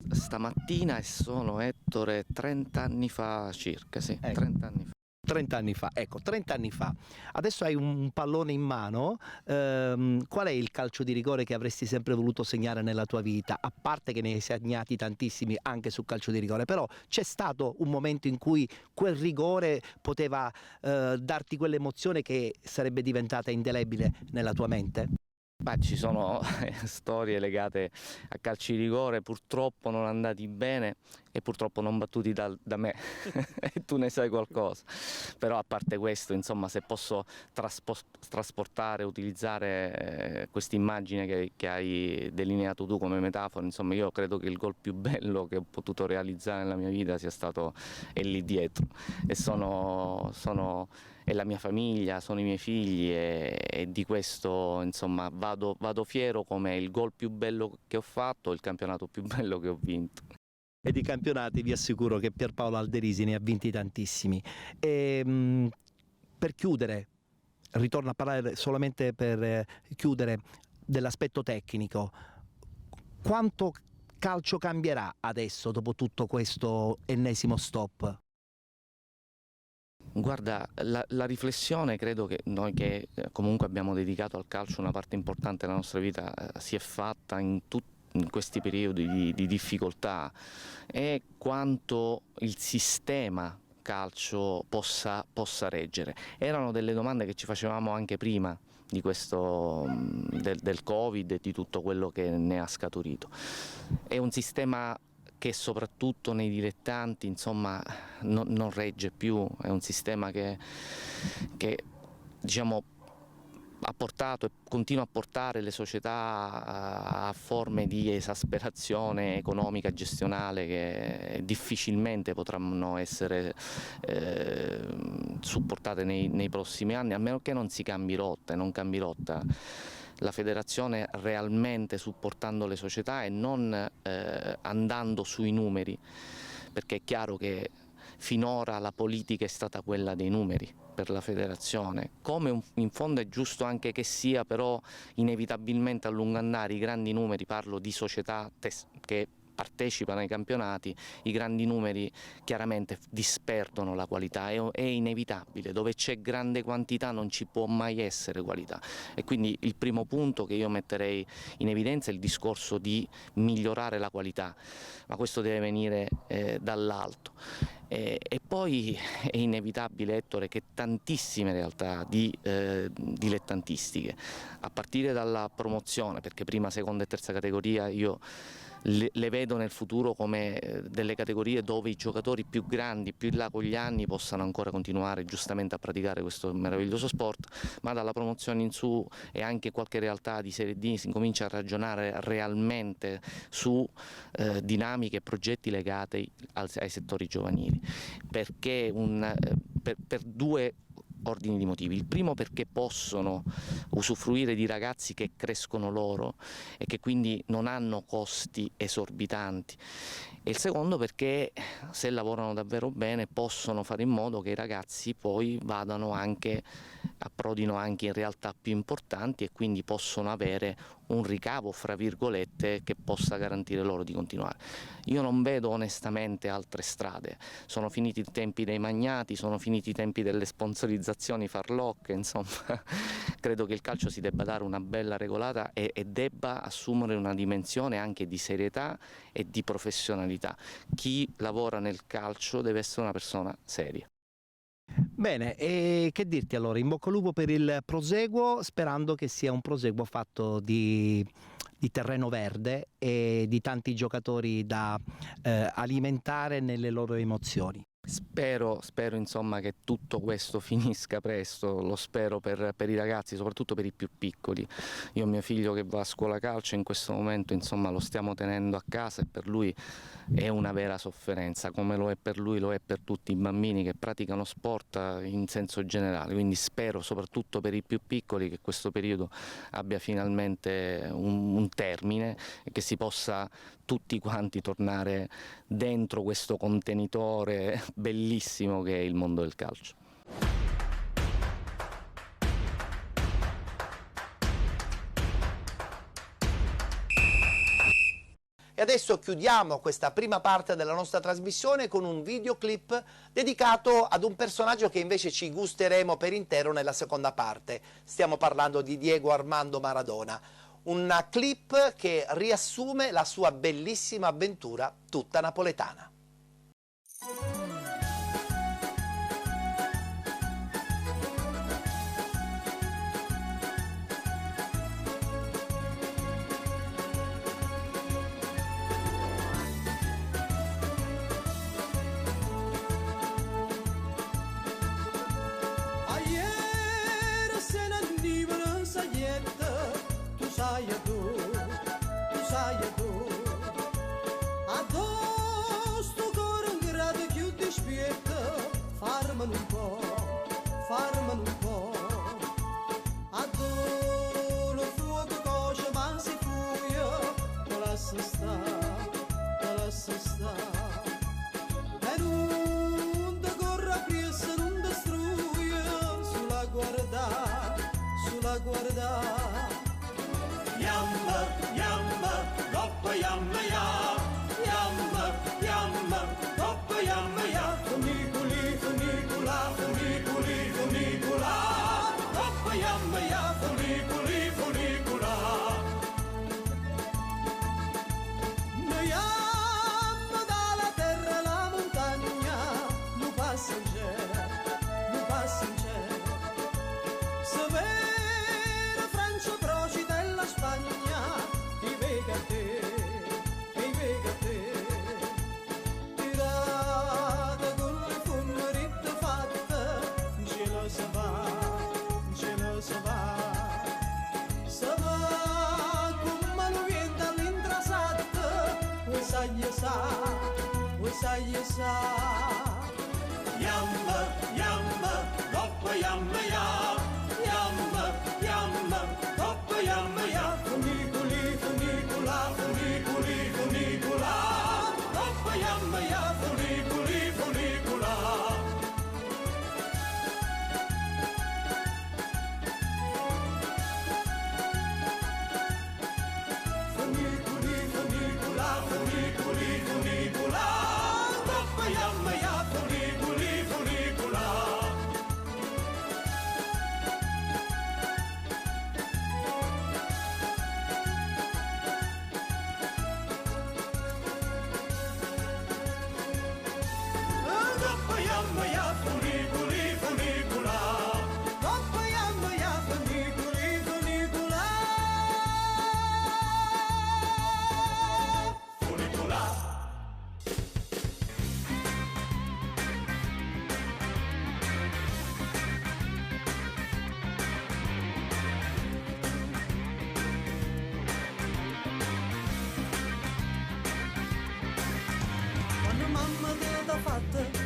Stamattina sono, Ettore, 30 anni fa circa, sì, ecco. 30 anni fa. 30 anni fa, ecco, 30 anni fa. Adesso hai un pallone in mano, qual è il calcio di rigore che avresti sempre voluto segnare nella tua vita? A parte che ne hai segnati tantissimi anche sul calcio di rigore, però c'è stato un momento in cui quel rigore poteva darti quell'emozione che sarebbe diventata indelebile nella tua mente? Beh, ci sono storie legate a calci di rigore purtroppo non andati bene e purtroppo non battuti da me e tu ne sai qualcosa, però a parte questo, insomma, se posso trasportare, utilizzare questa immagine che hai delineato tu come metafora, insomma, io credo che il gol più bello che ho potuto realizzare nella mia vita sia stato lì dietro, e è la mia famiglia, sono i miei figli, e di questo, insomma, vado fiero come il gol più bello che ho fatto, il campionato più bello che ho vinto. E di campionati vi assicuro che Pierpaolo Alderisi ne ha vinti tantissimi. Per chiudere, ritorno a parlare solamente per chiudere dell'aspetto tecnico, quanto calcio cambierà adesso dopo tutto questo ennesimo stop? Guarda, la riflessione, credo che noi che comunque abbiamo dedicato al calcio una parte importante della nostra vita si è fatta in questi periodi di difficoltà, e quanto il sistema calcio possa reggere. Erano delle domande che ci facevamo anche prima di questo del Covid e di tutto quello che ne ha scaturito. È un sistema che soprattutto nei dilettanti, insomma, non regge più, è un sistema che diciamo ha portato e continua a portare le società a forme di esasperazione economica gestionale che difficilmente potranno essere supportate nei prossimi anni, a meno che non si cambi rotta, e non cambi rotta la federazione realmente supportando le società e non andando sui numeri, perché è chiaro che finora la politica è stata quella dei numeri per la federazione, come in fondo è giusto anche che sia, però inevitabilmente a lungo andare i grandi numeri, parlo di società che partecipano ai campionati, i grandi numeri chiaramente disperdono la qualità, è inevitabile, dove c'è grande quantità non ci può mai essere qualità, e quindi il primo punto che io metterei in evidenza è il discorso di migliorare la qualità, ma questo deve venire dall'alto. E poi è inevitabile, Ettore, che tantissime realtà dilettantistiche, a partire dalla promozione, perché prima, seconda e terza categoria io le vedo nel futuro come delle categorie dove i giocatori più grandi, più in là con gli anni, possano ancora continuare giustamente a praticare questo meraviglioso sport, ma dalla promozione in su e anche qualche realtà di Serie D si incomincia a ragionare realmente su dinamiche e progetti legati ai settori giovanili, perché per due ordini di motivi. Il primo, perché possono usufruire di ragazzi che crescono loro e che quindi non hanno costi esorbitanti, e il secondo perché se lavorano davvero bene possono fare in modo che i ragazzi poi vadano anche approdino anche in realtà più importanti e quindi possono avere un ricavo, fra virgolette, che possa garantire loro di continuare. Io non vedo onestamente altre strade, sono finiti i tempi dei magnati, sono finiti i tempi delle sponsorizzazioni farlocche, insomma credo che il calcio si debba dare una bella regolata e debba assumere una dimensione anche di serietà e di professionalità. Chi lavora nel calcio deve essere una persona seria. Bene, e che dirti allora, in bocca al lupo per il proseguo, sperando che sia un proseguo fatto di terreno verde e di tanti giocatori da alimentare nelle loro emozioni. Spero insomma che tutto questo finisca presto, lo spero per i ragazzi, soprattutto per i più piccoli. Io ho mio figlio che va a scuola calcio, in questo momento insomma lo stiamo tenendo a casa e per lui è una vera sofferenza, come lo è per lui, lo è per tutti i bambini che praticano sport in senso generale, quindi spero soprattutto per i più piccoli che questo periodo abbia finalmente un termine e che si possa tutti quanti tornare dentro questo contenitore bellissimo che è il mondo del calcio. E adesso chiudiamo questa prima parte della nostra trasmissione con un videoclip dedicato ad un personaggio che invece ci gusteremo per intero nella seconda parte. Stiamo parlando di Diego Armando Maradona. Un clip che riassume la sua bellissima avventura tutta napoletana. Farmelo un po', adoro fuoco cosa ma si fuia, te lascia sta, e non te corra pressa, non te struia, sulla guarda, yamba, coppa yamba, coppa yamba, funiculi, funicula, coppa yamba, funicula. Noi yamba dalla terra alla montagna, non passa in cielo, severa Francia proci della Spagna, ti vega te. Tirata con le fumarite fatte, ce lo sa va, come lo viene all'intrasatto, vuoi sai, yamba, coppa yamba, coppa yamba, funicula, coppa yamba, funicula. Funicula, coppa yamba, funicula. Coppa yamba, funicula. Coppa yamba, funicula.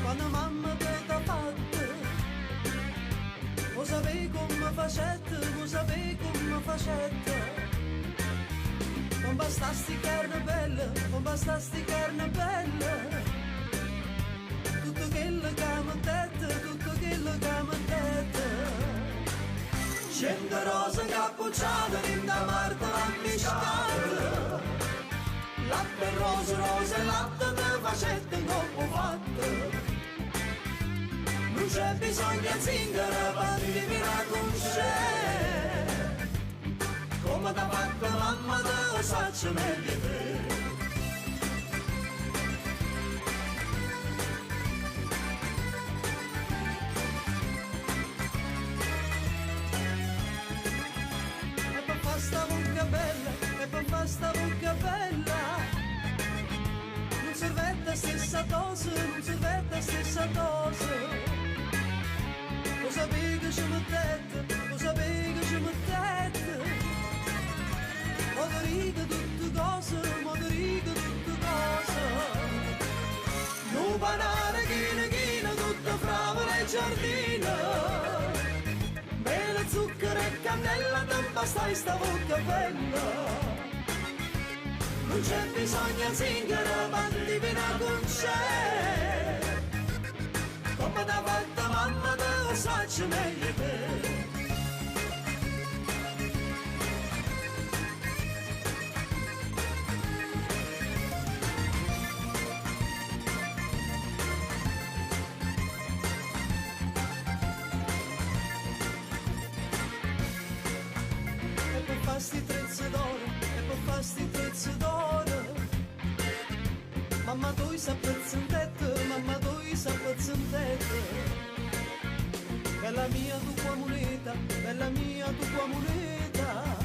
Quando mamma te t'ha fatta, lo sapevi come facette, non bastasti carne bella, tutto quello che mi dette, cappucciata in da Marta l'ambiscata, latte rosa rosa e latte te facette in coppo fatto. Non c'è bisogno di zingara per divina con c'è, come t'ha fatto mamma te lo saccio meglio te. E per fa sta bocca bella, e per fa sta bocca bella, non servette stessa dose, non servette stessa dose. Lo sapevi che ci mettete, lo sapevi che ci mettete. Moderica tutte cose, moderica tutte cose. Non banane, china, tutta fravola e giardina. Mele, zucchero e cannella, te basta sta bocca bella. Non c'è bisogno di zingara, bandi vina con c'è. Come t'ha fatta mamma te lo saccio meglio te. E per fa sti trezzi d'oro, e per fa sti trezzi d'oro. Mamma tu sei pezzentetta, mamma tu sei pezzentetta. Bella mia tua moneta, bella mia tua moneta.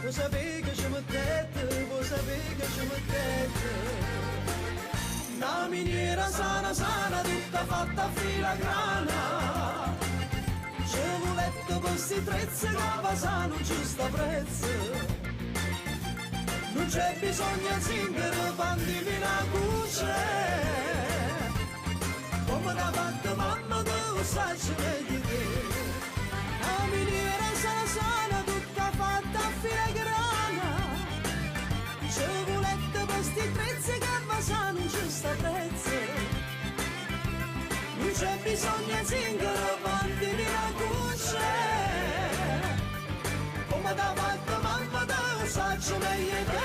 Voi sapete che ci mettete, voi sapete che ci mettete. Una miniera sana sana, tutta fatta a filigrana. Ci volete questi trezzi che va non ci sta prezzo. Non c'è bisogno di zingaro, bandimi la cuce. Come l'ha fatto mamma, te lo sai meglio te. La miniera sana sana, tutta fatta a filigrana. Ci volete questi trezzi che va non ci sta prezzo. Non c'è bisogno di zingaro, bandimi la cuce. Come l'ha fatto mamma, te lo sai meglio te.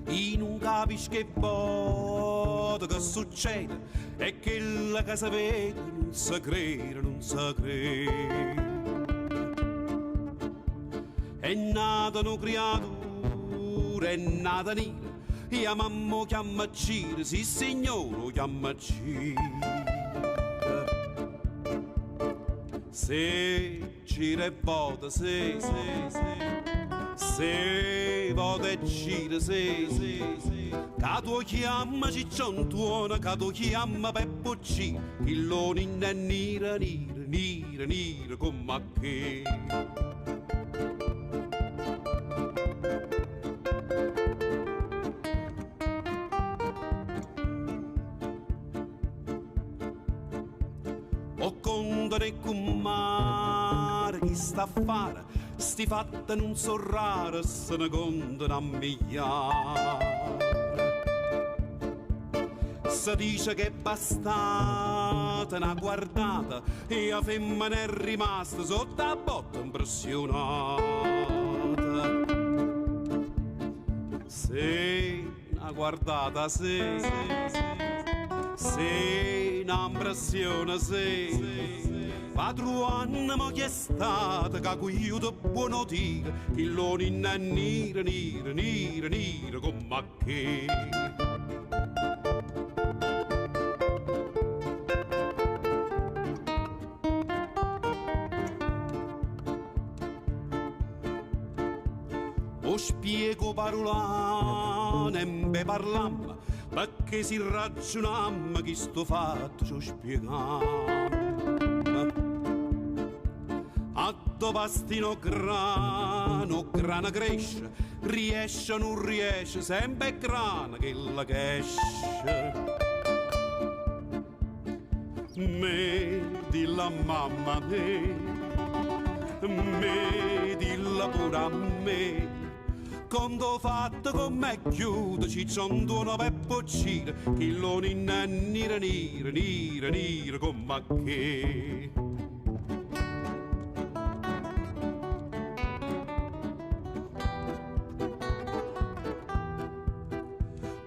E non capisci che volta che succede e che la casa vede non si crede, non si crede. È nata una creatura, è nata nera, e a mamma chiama Cira, sì signore chiama Cira. Se Cira è volta, se vota e Cira, se che tu chiama Cicciontuona, che tu chiama Peppuccino, che lo ninna è nera, nera, nera, nera come a che. O condone con mare chi sta a fare, sti fatti non so rare, se ne contano a migliaia. Si dice che è bastata una guardata e la femmina è rimasta sotto la botta impressionata. Se una guardata, se una impressione, se padruanna mo chi è stata che qui io ti buono dire che lo ninna è nera, nera, nera, nera come a che. O spiego parolane e me parlamma perché si ragionamma che sto fatto ci spiegam. A dov'astino grano cresce, riesce o non riesce, sempre è grana che la esce. me dilla mamma me dilla pure a me, quando fatto con me chiude ci sono due peppoccine che lo ninna nira nira nira nira come che.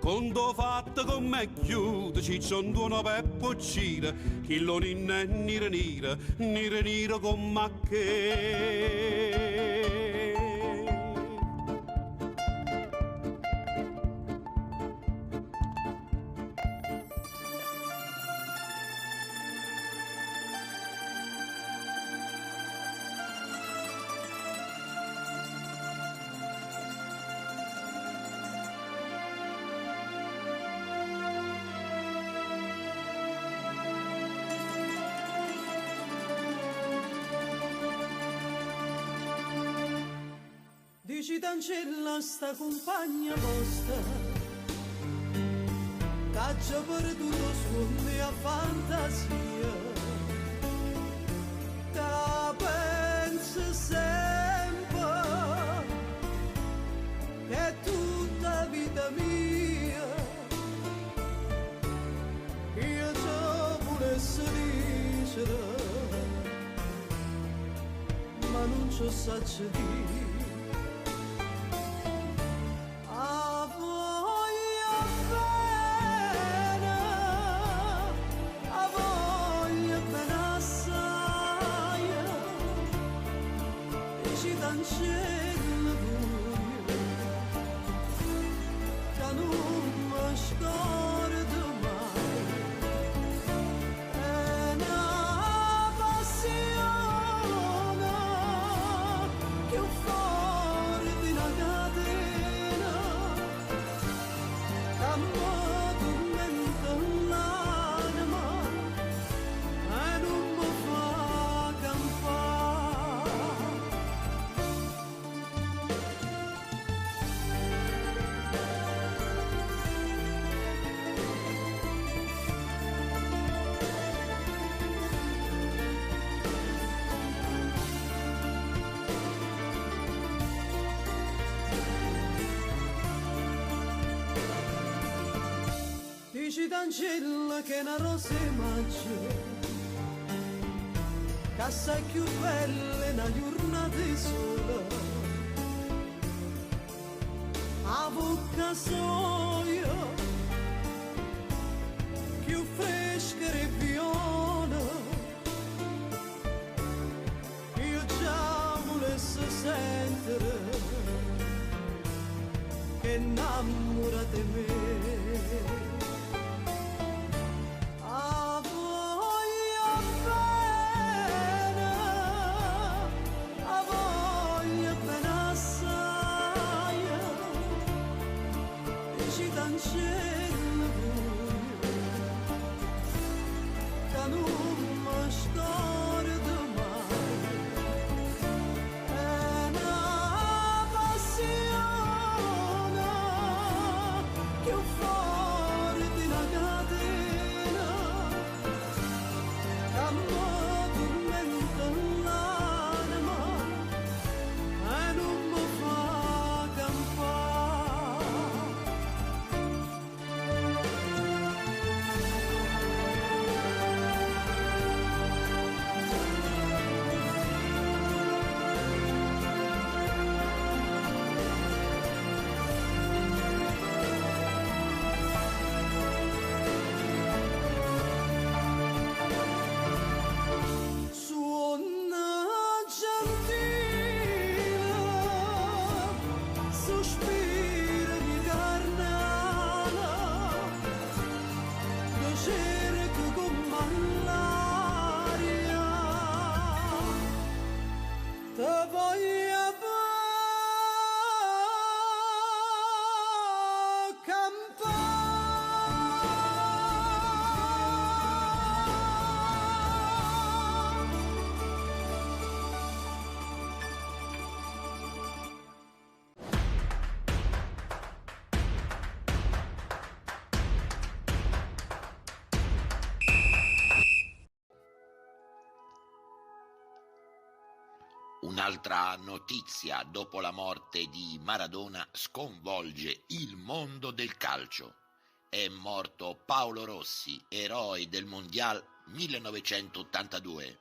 Quando fatto con me chiude ci sono due peppoccine che lo ninna nira nira nira nira come che. Dici d'ancella sta compagna vostra che ha già perduto suonde a fantasia, che pensa sempre che è tutta vita mia, io già volessi dicere ma non ci so dire. Dici d'ancella che è una rosa e maggio, che assai più bella è una giornata di sole, a bocca soia, più fresca e viola, io già volessi sentire che innamora di me. Shit. Un'altra notizia dopo la morte di Maradona sconvolge il mondo del calcio. È morto Paolo Rossi, eroe del Mondial 1982.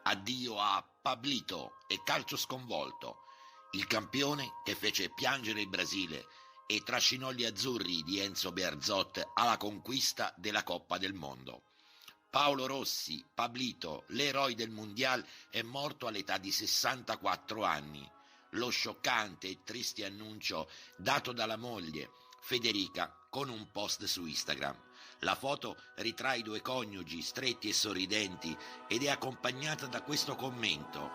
Addio a Pablito e calcio sconvolto, il campione che fece piangere il Brasile e trascinò gli azzurri di Enzo Bearzot alla conquista della Coppa del Mondo. Paolo Rossi, Pablito, l'eroe del Mondial, è morto all'età di 64 anni. Lo scioccante e triste annuncio dato dalla moglie, Federica, con un post su Instagram. La foto ritrae i due coniugi stretti e sorridenti ed è accompagnata da questo commento: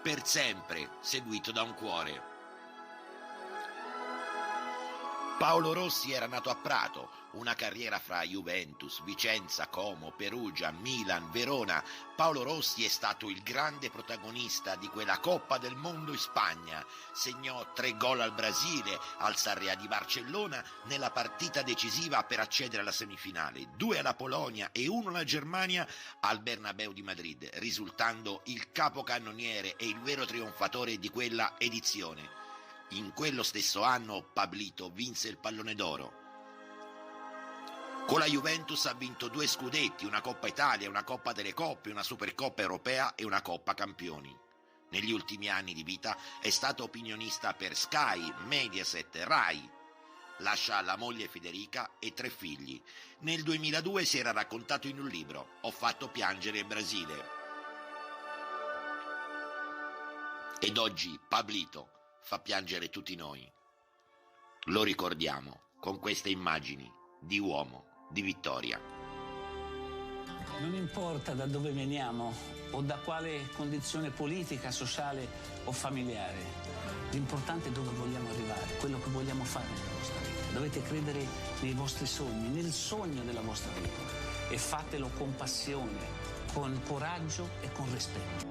per sempre, seguito da un cuore. Paolo Rossi era nato a Prato, una carriera fra Juventus, Vicenza, Como, Perugia, Milan, Verona. Paolo Rossi è stato il grande protagonista di quella Coppa del Mondo in Spagna. Segnò 3 gol al Brasile, al Sarrià di Barcellona, nella partita decisiva per accedere alla semifinale, 2 alla Polonia e 1 alla Germania al Bernabéu di Madrid, risultando il capocannoniere e il vero trionfatore di quella edizione. In quello stesso anno Pablito vinse il Pallone d'Oro. Con la Juventus ha vinto 2 scudetti, una Coppa Italia, una Coppa delle Coppe, una Supercoppa Europea e una Coppa Campioni. Negli ultimi anni di vita è stato opinionista per Sky, Mediaset, Rai. Lascia la moglie Federica e 3 figli. Nel 2002 si era raccontato in un libro: ho fatto piangere il Brasile. Ed oggi Pablito fa piangere tutti noi. Lo ricordiamo con queste immagini di uomo di vittoria. Non importa da dove veniamo o da quale condizione politica, sociale o familiare, l'importante è dove vogliamo arrivare, quello che vogliamo fare nella vostra vita. Dovete credere nei vostri sogni, nel sogno della vostra vita, e fatelo con passione, con coraggio e con rispetto.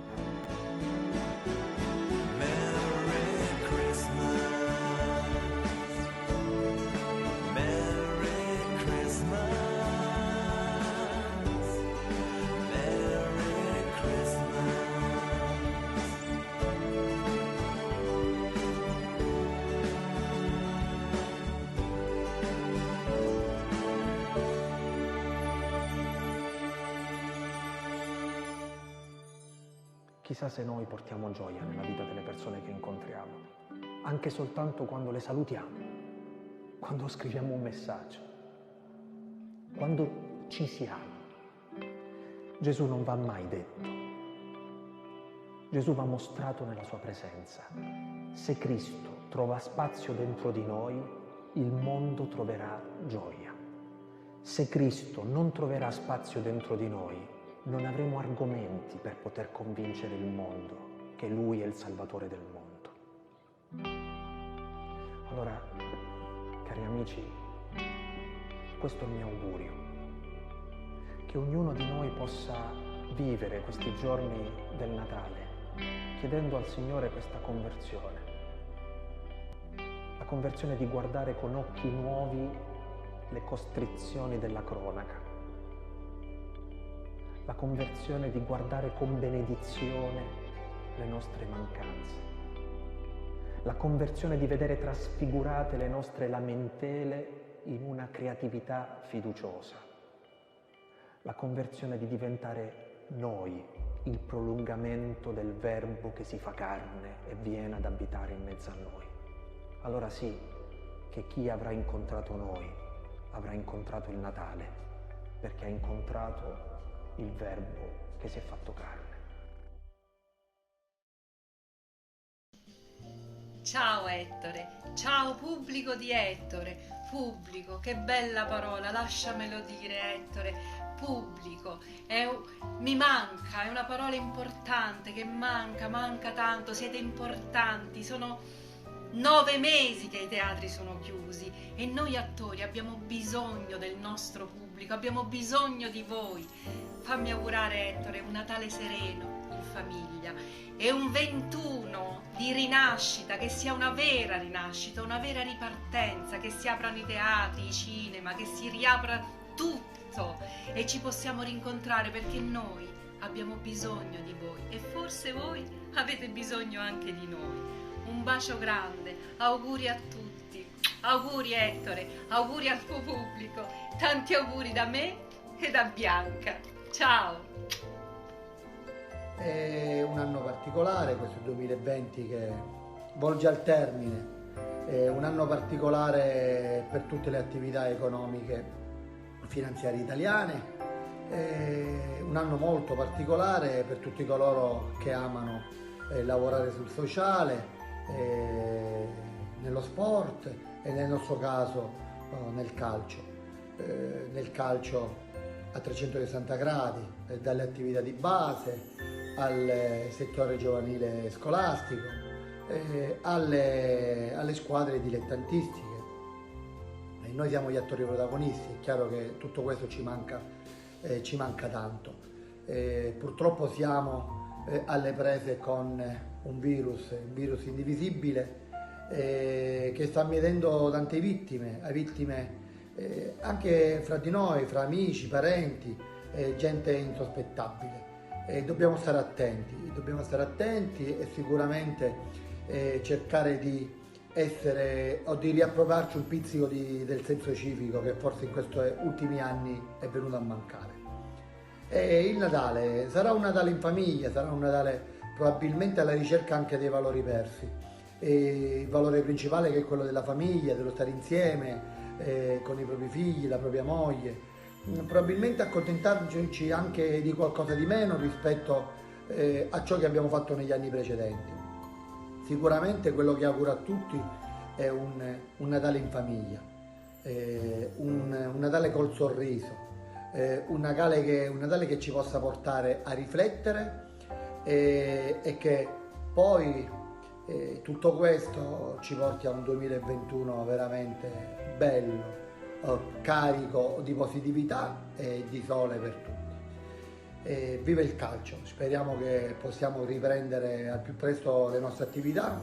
Chissà se noi portiamo gioia nella vita delle persone che incontriamo, anche soltanto quando le salutiamo, quando scriviamo un messaggio, quando ci siamo. Gesù non va mai detto. Gesù va mostrato nella sua presenza. Se Cristo trova spazio dentro di noi, il mondo troverà gioia. Se Cristo non troverà spazio dentro di noi, non avremo argomenti per poter convincere il mondo che Lui è il Salvatore del mondo. Allora, cari amici, questo è il mio augurio, che ognuno di noi possa vivere questi giorni del Natale chiedendo al Signore questa conversione, la conversione di guardare con occhi nuovi le costrizioni della cronaca, la conversione di guardare con benedizione le nostre mancanze, la conversione di vedere trasfigurate le nostre lamentele in una creatività fiduciosa, la conversione di diventare noi il prolungamento del Verbo che si fa carne e viene ad abitare in mezzo a noi. Allora sì, che chi avrà incontrato noi avrà incontrato il Natale, perché ha incontrato il Verbo che si è fatto carne. Ciao Ettore, ciao pubblico di Ettore. Pubblico, che bella parola, lasciamelo dire Ettore. Pubblico, mi manca, è una parola importante che manca tanto, siete importanti, sono 9 mesi che i teatri sono chiusi e noi attori abbiamo bisogno del nostro pubblico, abbiamo bisogno di voi. Fammi augurare, Ettore, un Natale sereno in famiglia e un 21 di rinascita, che sia una vera rinascita, una vera ripartenza, che si aprano i teatri, i cinema, che si riapra tutto e ci possiamo rincontrare, perché noi abbiamo bisogno di voi e forse voi avete bisogno anche di noi. Un bacio grande, auguri a tutti, auguri Ettore, auguri al tuo pubblico, tanti auguri da me e da Bianca. Ciao! È un anno particolare, questo 2020 che volge al termine, è un anno particolare per tutte le attività economiche finanziarie italiane, è un anno molto particolare per tutti coloro che amano lavorare sul sociale, nello sport e nel nostro caso nel calcio. Nel calcio a 360 gradi, dalle attività di base al settore giovanile scolastico, alle squadre dilettantistiche. E noi siamo gli attori protagonisti, è chiaro che tutto questo ci manca tanto. Purtroppo siamo alle prese con un virus indivisibile che sta mietendo tante vittime, anche fra di noi, fra amici, parenti, gente insospettabile. Dobbiamo stare attenti e sicuramente cercare di essere o di riappropriarci un pizzico del senso civico che forse in questi ultimi anni è venuto a mancare. E il Natale sarà un Natale in famiglia, sarà un Natale probabilmente alla ricerca anche dei valori persi. E il valore principale che è quello della famiglia, dello stare insieme con i propri figli, la propria moglie, probabilmente accontentarci anche di qualcosa di meno rispetto a ciò che abbiamo fatto negli anni precedenti. Sicuramente quello che auguro a tutti è un Natale in famiglia, un Natale col sorriso, un Natale che ci possa portare a riflettere e che poi tutto questo ci porti a un 2021 veramente bello, carico di positività e di sole per tutti. Viva il calcio, speriamo che possiamo riprendere al più presto le nostre attività,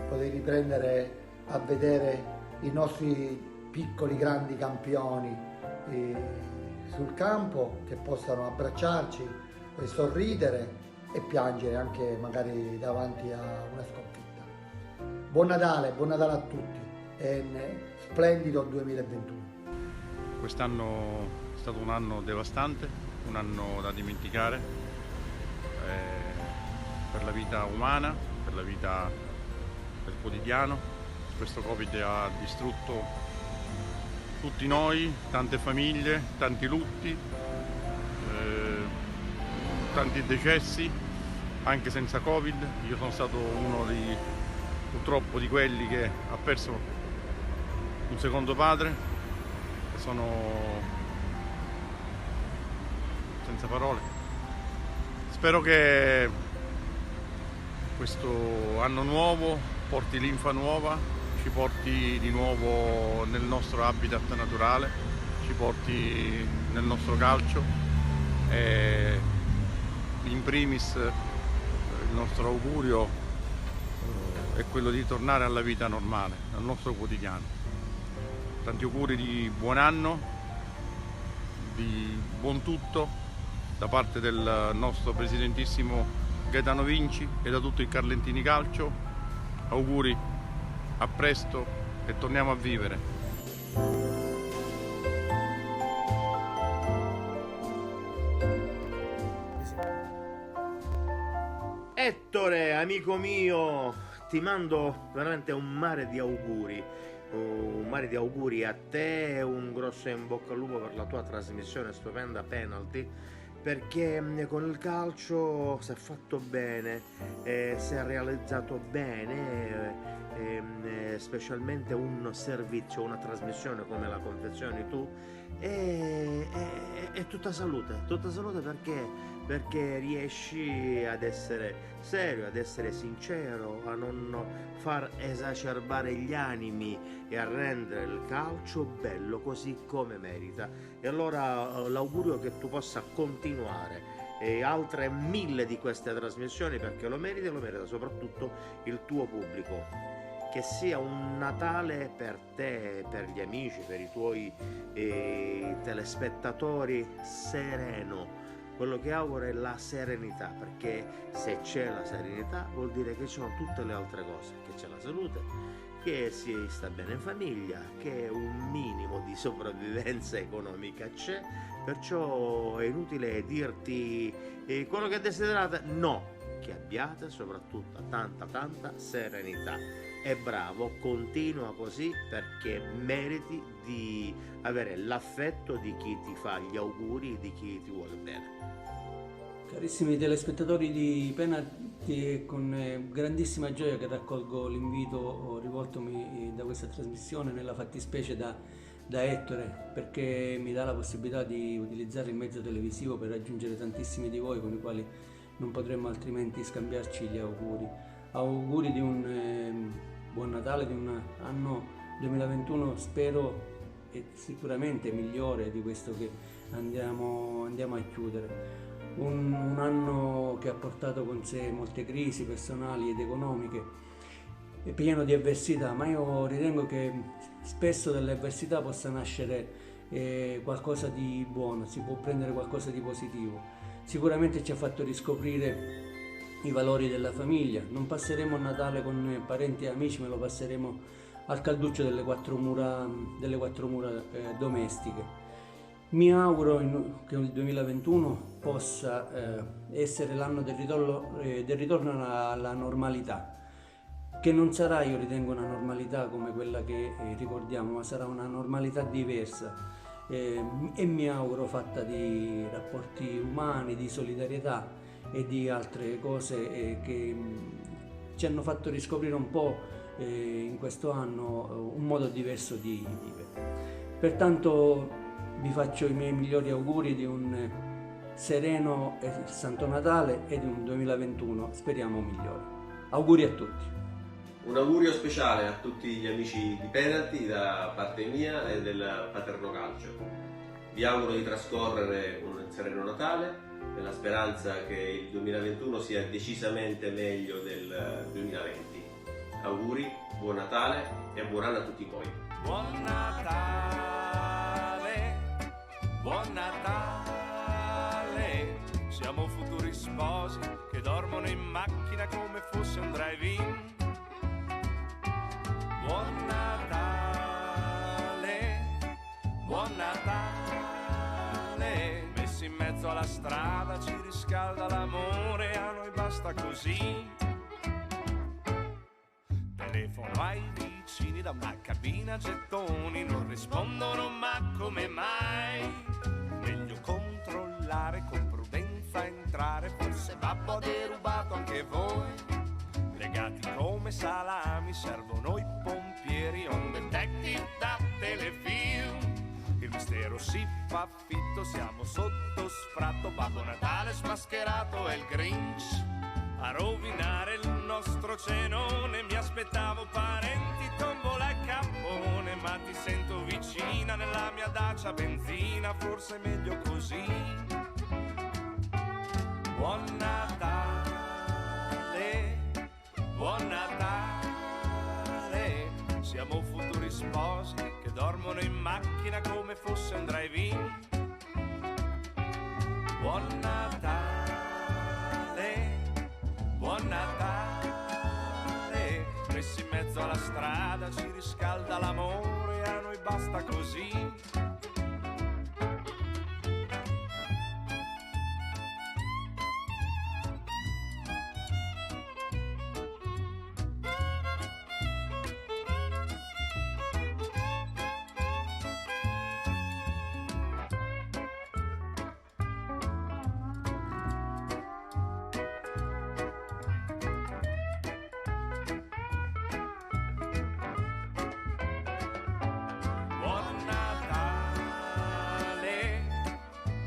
poter riprendere a vedere i nostri piccoli grandi campioni sul campo, che possano abbracciarci, sorridere e piangere anche magari davanti a una sconfitta. Buon Natale a tutti e un splendido 2021. Quest'anno è stato un anno devastante, un anno da dimenticare per la vita umana, per la vita del quotidiano. Questo Covid ha distrutto tutti noi, tante famiglie, tanti lutti, tanti decessi, anche senza Covid. Io sono stato uno purtroppo di quelli che ha perso un secondo padre. Sono senza parole. Spero che questo anno nuovo porti linfa nuova, ci porti di nuovo nel nostro habitat naturale, ci porti nel nostro calcio e in primis il nostro augurio è quello di tornare alla vita normale, al nostro quotidiano. Tanti auguri di buon anno, di buon tutto da parte del nostro presidentissimo Gaetano Vinci e da tutto il Carlentini Calcio. Auguri, a presto e torniamo a vivere. Ettore, amico mio, ti mando veramente un mare di auguri a te e un grosso in bocca al lupo per la tua trasmissione stupenda Penalty, perché con il calcio si è fatto bene, si è realizzato bene, specialmente un servizio, una trasmissione come la confezioni tu, è tutta salute perché riesci ad essere serio, ad essere sincero, a non far esacerbare gli animi e a rendere il calcio bello così come merita. E allora l'augurio che tu possa continuare e altre 1000 di queste trasmissioni, perché lo merita soprattutto il tuo pubblico. Che sia un Natale per te, per gli amici, per i tuoi telespettatori sereno, quello che auguro è la serenità, perché se c'è la serenità vuol dire che ci sono tutte le altre cose, che c'è la salute, che si sta bene in famiglia, che un minimo di sopravvivenza economica c'è, perciò è inutile dirti quello che desiderate, no, che abbiate soprattutto tanta serenità. E bravo, continua così, perché meriti di avere l'affetto di chi ti fa gli auguri e di chi ti vuole bene. Carissimi telespettatori di Penalty, è con grandissima gioia che raccolgo l'invito rivoltomi da questa trasmissione, nella fattispecie da Ettore, perché mi dà la possibilità di utilizzare il mezzo televisivo per raggiungere tantissimi di voi con i quali non potremmo altrimenti scambiarci gli auguri. Auguri di un buon Natale, di un anno 2021 spero e sicuramente migliore di questo che andiamo a chiudere. Un anno che ha portato con sé molte crisi personali ed economiche, è pieno di avversità, ma io ritengo che spesso dalle avversità possa nascere qualcosa di buono, si può prendere qualcosa di positivo. Sicuramente ci ha fatto riscoprire i valori della famiglia. Non passeremo il Natale con parenti e amici, ma lo passeremo al calduccio delle quattro mura domestiche. Mi auguro che il 2021 possa essere l'anno del ritorno alla normalità, che non sarà, io ritengo, una normalità come quella che ricordiamo, ma sarà una normalità diversa, e mi auguro fatta di rapporti umani, di solidarietà e di altre cose che ci hanno fatto riscoprire un po' in questo anno un modo diverso di vivere. Pertanto vi faccio i miei migliori auguri di un sereno e Santo Natale e di un 2021 speriamo migliore. Auguri a tutti. Un augurio speciale a tutti gli amici di Penalty da parte mia e del Paterno Calcio. Vi auguro di trascorrere un sereno Natale, nella speranza che il 2021 sia decisamente meglio del 2020. Auguri, buon Natale e buon anno a tutti voi. Buon Natale, buon Natale, siamo futuri sposi che dormono in macchina come fosse un drive-in. Buon Natale, buon Natale, messi in mezzo alla strada ci riscalda l'amore, a noi basta così. Telefono ai vicini da una cabina, gettoni non rispondono, ma come mai? Meglio controllare con prudenza, entrare, forse babbo ha derubato anche voi. Legati come salami servono i pompieri, on detective da telefilm. Il mistero si fa fitto, siamo sotto sfratto, Babbo Natale smascherato è il Grinch a rovinare il nostro cenone. Mi aspettavo parenti, tombola e cappone, ma ti sento vicina nella mia Dacia benzina, forse è meglio così. Buon Natale, buon Natale, siamo futuri sposi che dormono in macchina come fosse un drive-in. Buon Natale, buon Natale, messi in mezzo alla strada ci riscalda l'amore, a noi basta così.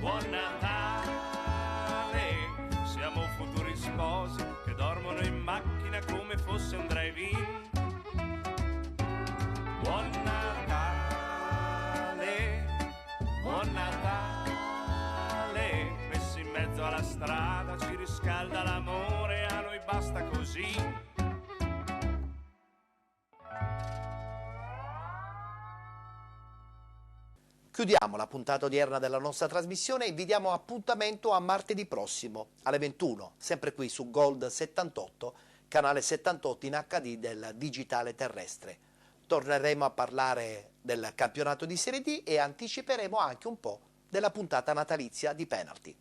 Buon Natale, siamo futuri sposi che dormono in macchina come fosse un drive-in. Buon Natale, buon Natale, messi in mezzo alla strada ci riscalda l'amore, a noi basta così. Chiudiamo la puntata odierna della nostra trasmissione e vi diamo appuntamento a martedì prossimo alle 21, sempre qui su Gold 78, canale 78 in HD del digitale terrestre. Torneremo a parlare del campionato di Serie D e anticiperemo anche un po' della puntata natalizia di Penalty.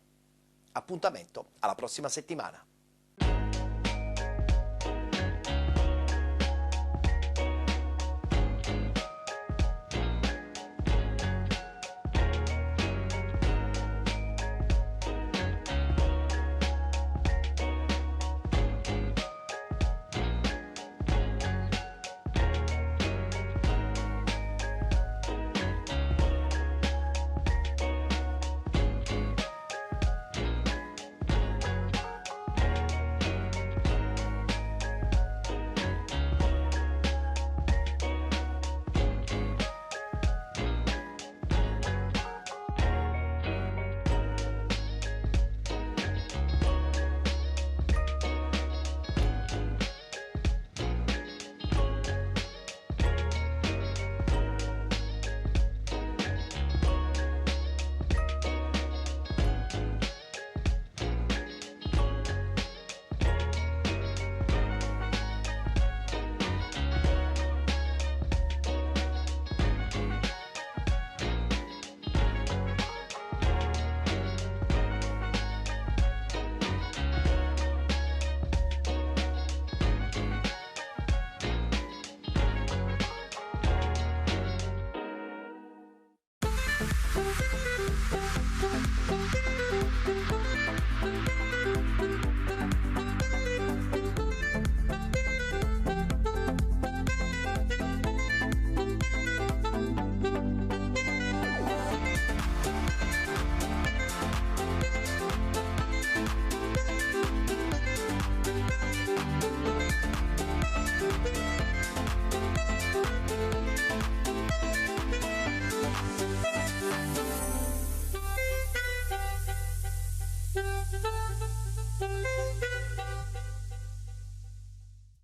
Appuntamento alla prossima settimana.